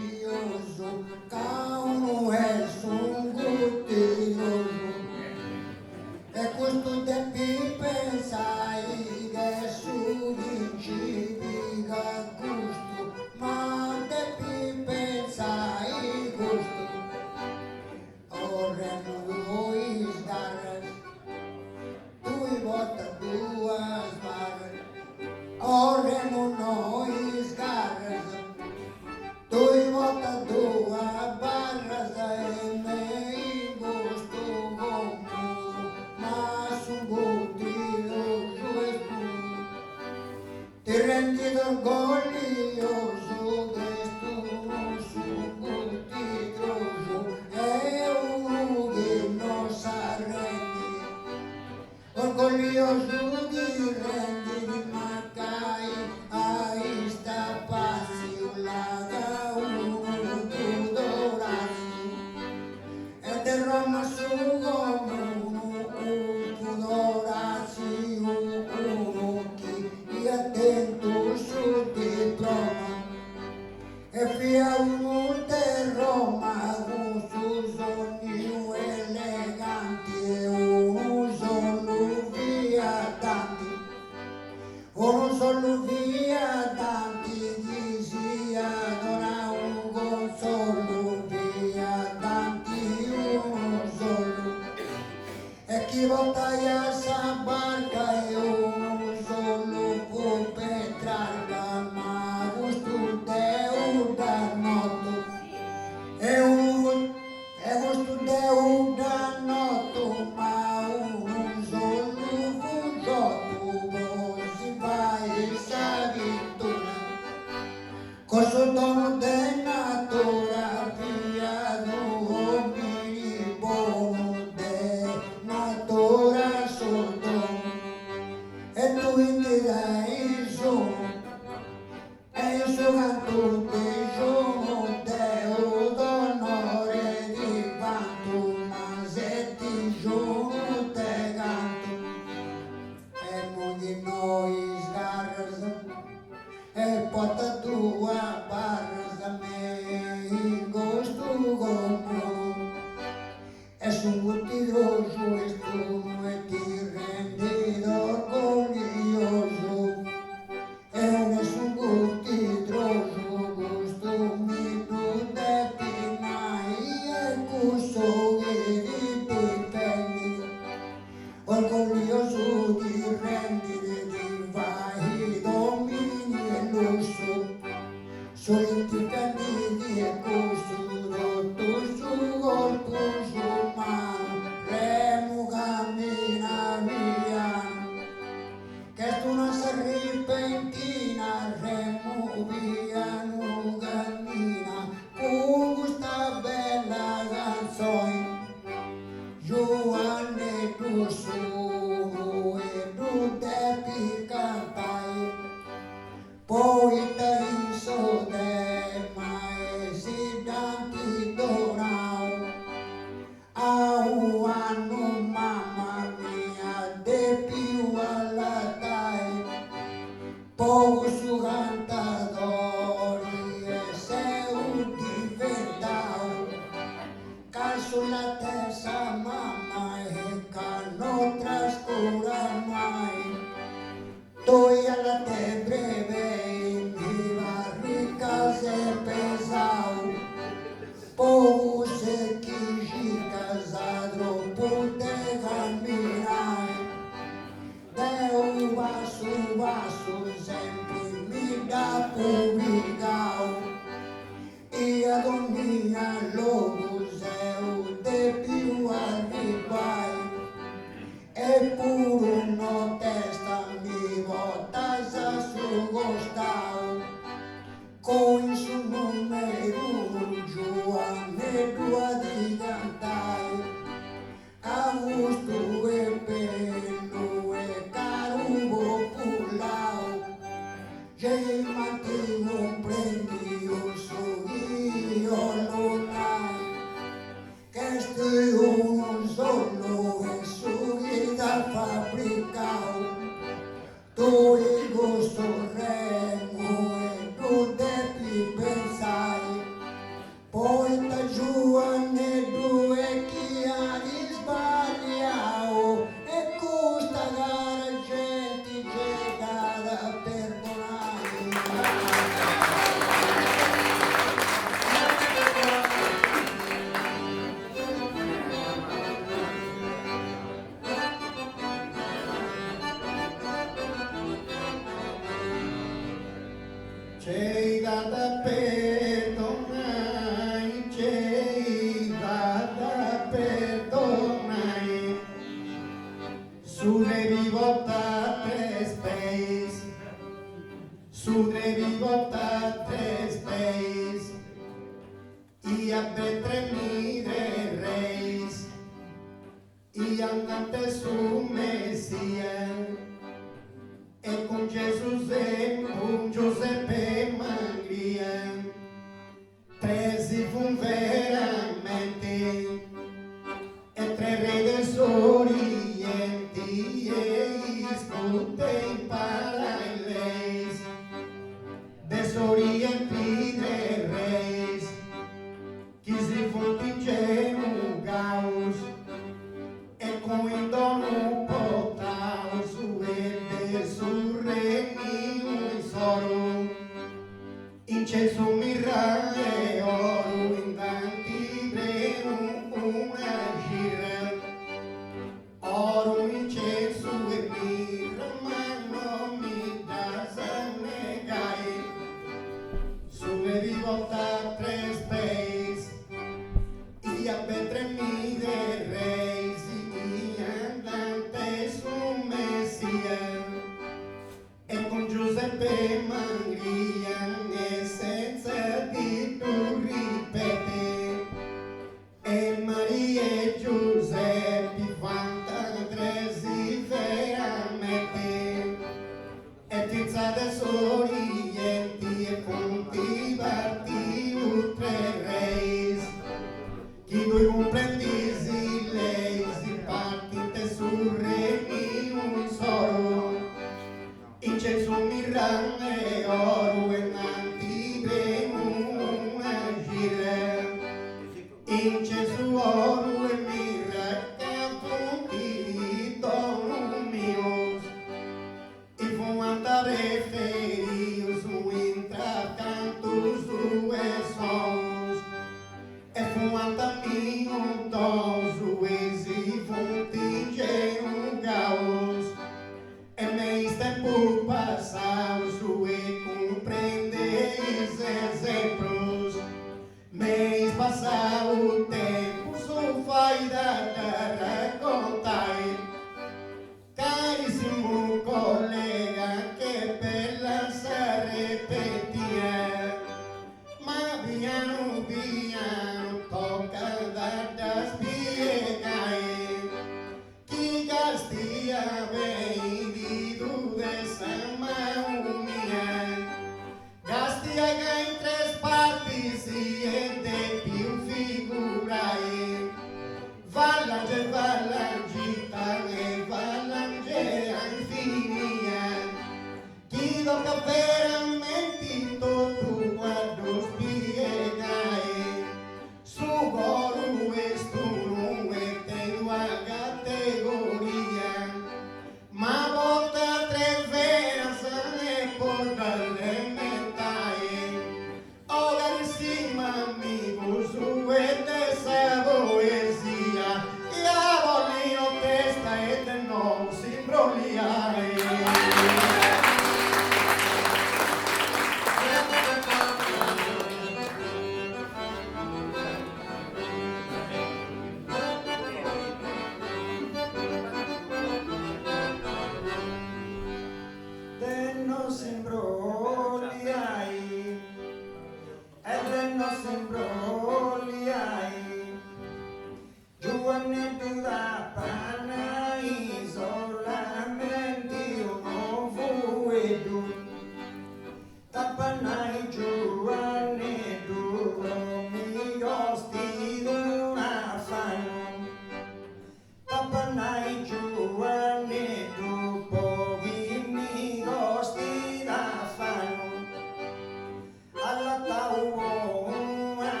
orgoglioso, cauno è sungu tridoso. E questo tempi pensai che su vinci diga gusto, ma tempi pensai gusto. Ora non vuoi stare, tu vota duas barras, o Remu Martis-Caddeo, tu vota duas barras e me gosto gomudo, mas un gutiroso es tu, ti rendido orgoglioso destu un gutiroso e uno che non s'arrendi. Orgoglioso di rendere macai a ista passi laga uno tu dorasi e de Roma su uno tu dorasi uno chi attento su di troma e via uno de Roma un su sogno eleganti e un solo via tanti uno solo via tanti chi si adora un consolo via tanti uno solo e chi volta a sa barca e uno solo può petrarca ma gusto de da noto e gusto de da noto ma un solo fuggioto si vai sa vittura cosa dono de natura via do beni buono de natura sotto
sulla testa mamma e che non trascura mai. Tu alla te breve in viva ricca se pesau. Pose chi gica zadro pute camminai. Deu vaso sempre mi dà pubblicau. E a dominha logo zeu de più arribai. E puro no testa mi botas a su gostau. Com su número Giuanneddu Acidranu. Augusto e pelo e carubo pulau. Jei mantivo prendio sorrio lunai. Che estoy uno solo e sugli da fabbricau. Tu il gusto Remu Orrù de pensai. Poeta Giuanneddu e chi ha sbagliato. E custa gara gente c'è da perdonare.
C'è da perdonare, c'è da perdonare. Su devi votare space, su devi votare space. I abbetre mire reis, i andante su Messia. E con Gesù e con Giuseppe Maglia, presi fu veramente, e tre redensori e ascutais parallelis, desorienti de reis, chi si fu ingenu gaus, e con il dono potaus su Remu esordiu, incenso mirra e oro in tanti Remu una gira, oro, incenso e mirra, ma non mi dà negai. Su devi volta tre space, i abbetre mire reis, i andante su Messia. E con Giuseppe Maglia e senza di tu ripete. E Maria e Giuseppe fanta tresi veramente. E tizzate sorrienti e conti partiu tre reis. Chi due comprendisi lei si partite su Remu esordiu. Incenso mirra e oro e nanti Remu una gira. Incenso oro e mirra che appunti dono mios. E fu andare ferio su intra cantus su esos. E fu andare mio dosu e si fonti genu gaus. E maistu pausa e compreendeis exemplos. Mês passar o tempo, só vai dar raccontai. Carissimo collega, che bella s'arrepentia. Ma piano piano tocca da spiegare. Chi castia vedi tu dessa maumia. Gastia che in tre parti si è de più figura.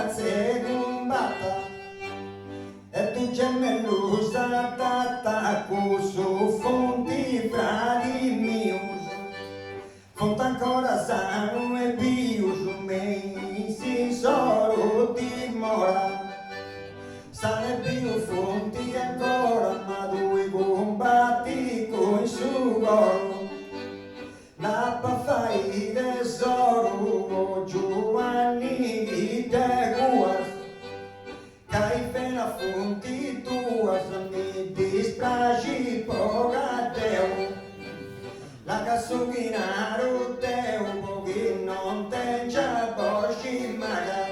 ragazze combatta e tu gemello satata su fonti frati mius fonte ancora sano e bius mesi solo dimora sane più fonti ancora ma due combatti con su coro la fai tesoro Giuanneddu de Uras cai fena fonti tua mi dispiaci Caddeu la cassuchinaro teu che non te già bosci maga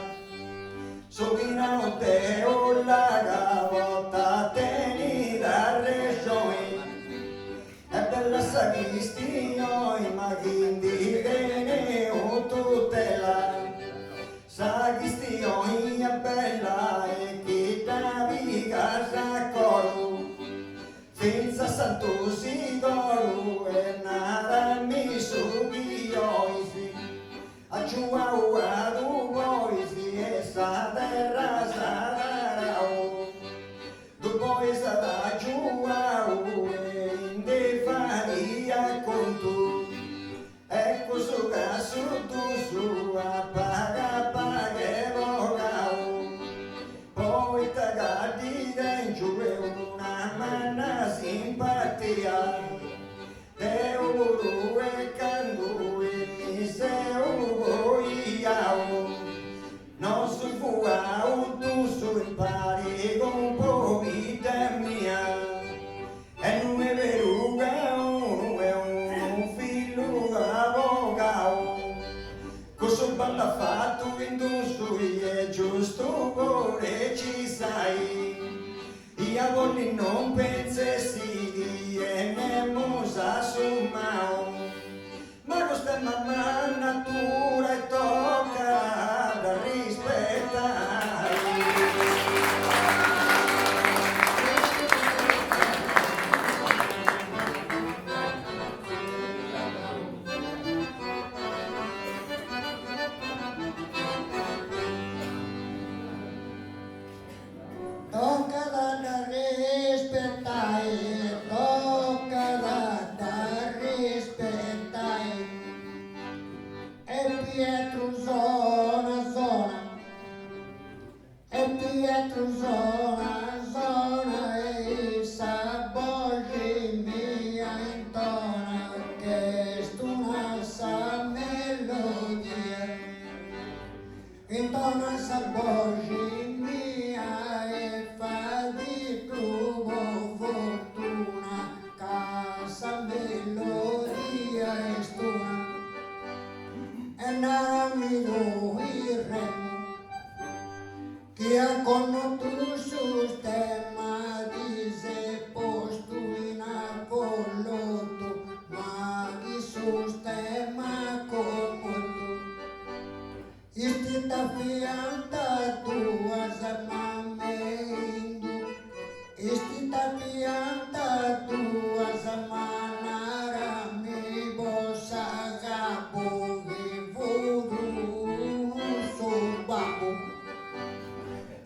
Soghinao teo la gavota teni da regione e bella sagristino i maghindi vene o tutela sagristino è bella e chi naviga s'accordo finza Santu Nicolau e nada mi subioisi a Giuanneddu essa terra sarà tu poi sarà Giuanneddu in defaria con tu ecco su caso tu su paga vocao poi tagadi dentro una manna simpatia te Orrù e candu e mi seu iau non sul fuau tu sul pari con povita mia e non è veruga uno è un figlio avocao cosa balla fatto in tu sui è giusto pure ci sai io voglio non pensessi e ne musa su mao ma questa è mamma natura e tocca da rispettare
tocca da rispettare, tocca da rispettare. E Pietru zona e sa voce mia intona che stuna sa melodia intona sa voce mia e fa di tu fortuna casa melodia e stuna e namido il Remu che ha conosciuto tema di se posto in avvolto ma di sistema comodo istita fianta tua zamamendu istita fianta tua zamanara mi bosa gabo vivuru sobabu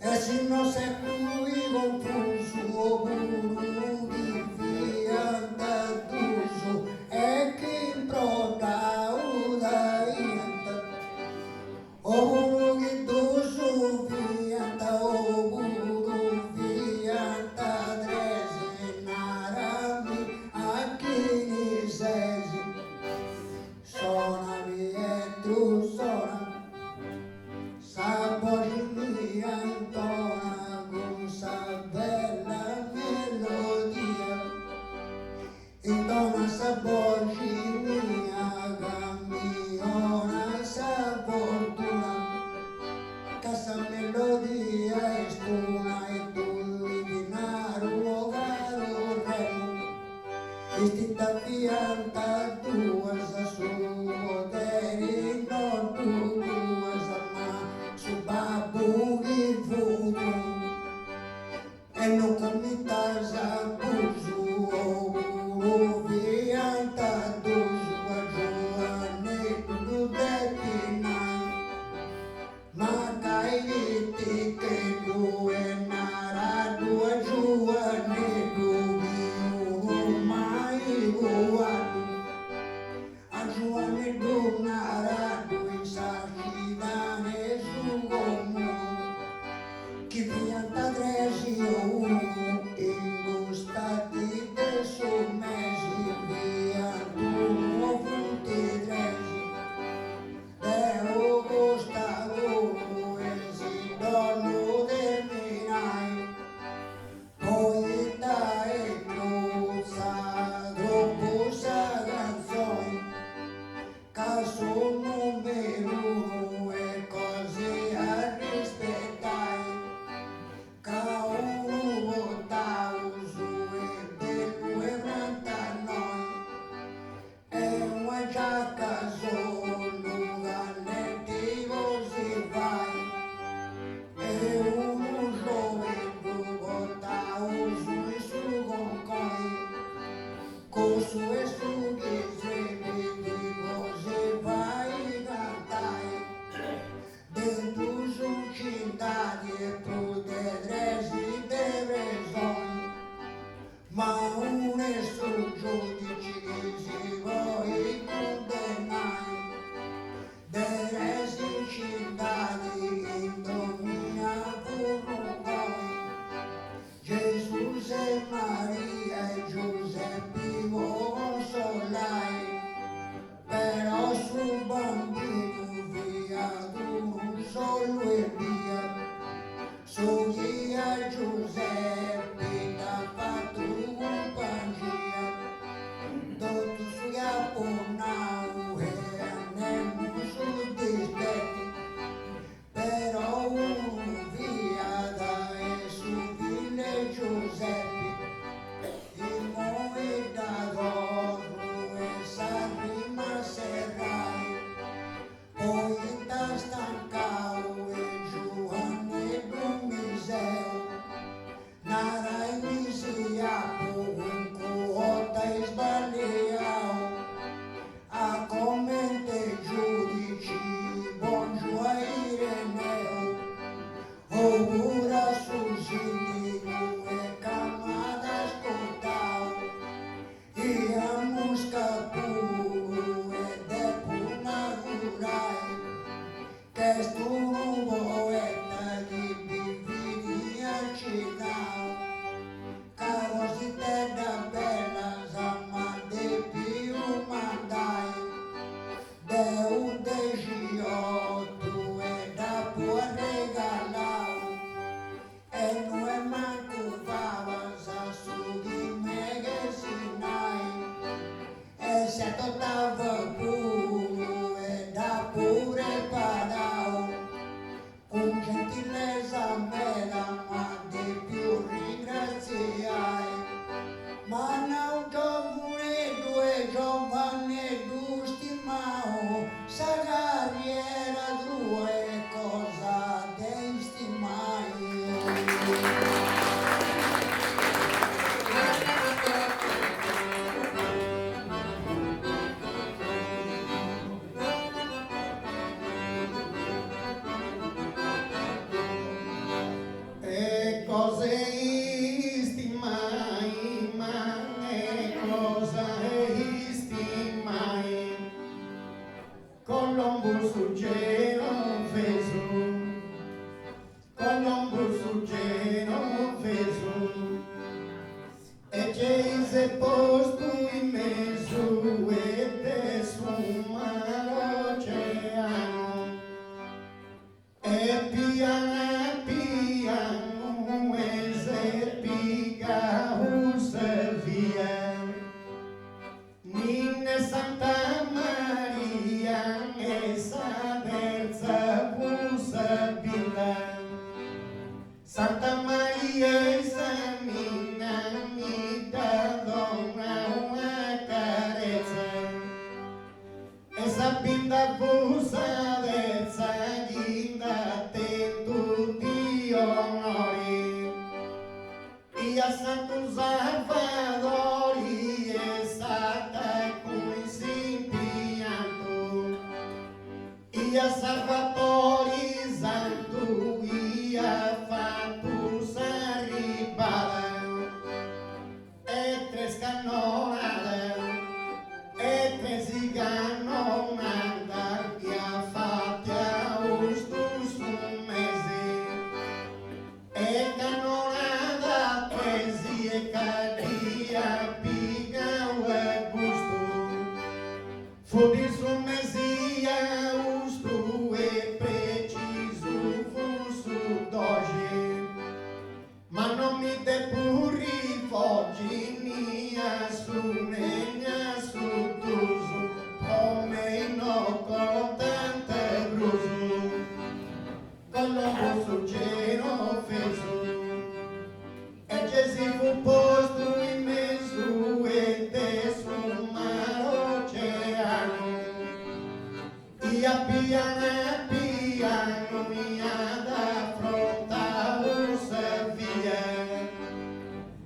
e se non sei qui confuso buru di fianta tuso e chi improda udaianta o buru che tuso fianta o buru fianta trese narami a chi ni sesi sona Pietru sona sa voce mia intona con sa bella melodia intona sa voce mia cammiona sa fortuna che sa melodia è stuna e tu divinaru caro Remu istinta fianta tua sa su poteri non tua sa ma su babu di futu e non comita sa busu o fianta dusu a Giuanneddu de Pinai ma cai di stati e tutte tresi depressioni, ma un è su giudici si voi condannai, deresi citati in domina furono voi, Gesù e Maria e Giuseppe consolai, però su bambino via tu solo e via, su chi a Giuseppe t'ha fatto compagnia, tutto su Apponau e andiamo su dispetti, però uno via da e su Ville Giuseppe, il muoio da d'oro e s'arrima serrai, poi da stancao e Giuanneddu Miseu, narai mi sia un cotta e sbagliao, a commente giudici buon Giuanneddu, ora su sindico e camada ascoltao, e a musca puro e depuna curai, che stu un poeta di Efis Caddeo, caro si te da bella zamma de Pietru Madau de Sant'Eru e da può regalao, e non è manco fava sa su di me che si nai, e se tottava puro e da pure padao, con gentilezza me la ma di più ringraziai, ma non Giuanneddu stimao, sagari era due cosa te stimai.
E cose istimai, ma e cosa istimai, Colombo suggero fesu, Colombo suggero fesu, e Geise posto in mezzo e te summa l'oceano, e piano piano e se pica via, Ninne Santa Maria e sa terza usabila, Santa Maria e sa minna mi dà una carezza, e sa pinta usadezza ginda te tutti onori, e a Santu Salvadori e stata cui si pianto, e a Salvatori Santu e a fatto s'arribava, e tre scannonate, e tre si cannonata, che a fatti a usto su mesi, e cannonata presi e cadia pica e gusto, fu di su mesi a usto e preciso fu su doge, ma non mi te puri foggi nia su negna su tuso, come no con tante bruso, Colombo su geno fesu, e Gesù fu posto in mezzo e te sul mar oceano, e a piano piano mi ad affrontavo via,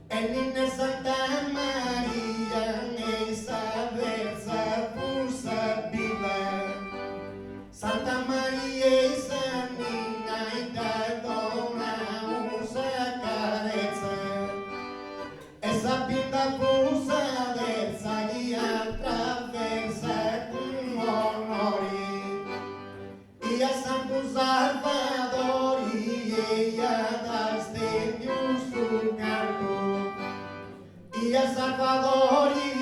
e ninne Santa Maria e sa versa fu sabila, Santa Maria e sa ninna e da da stendiu su canto, e a Salvador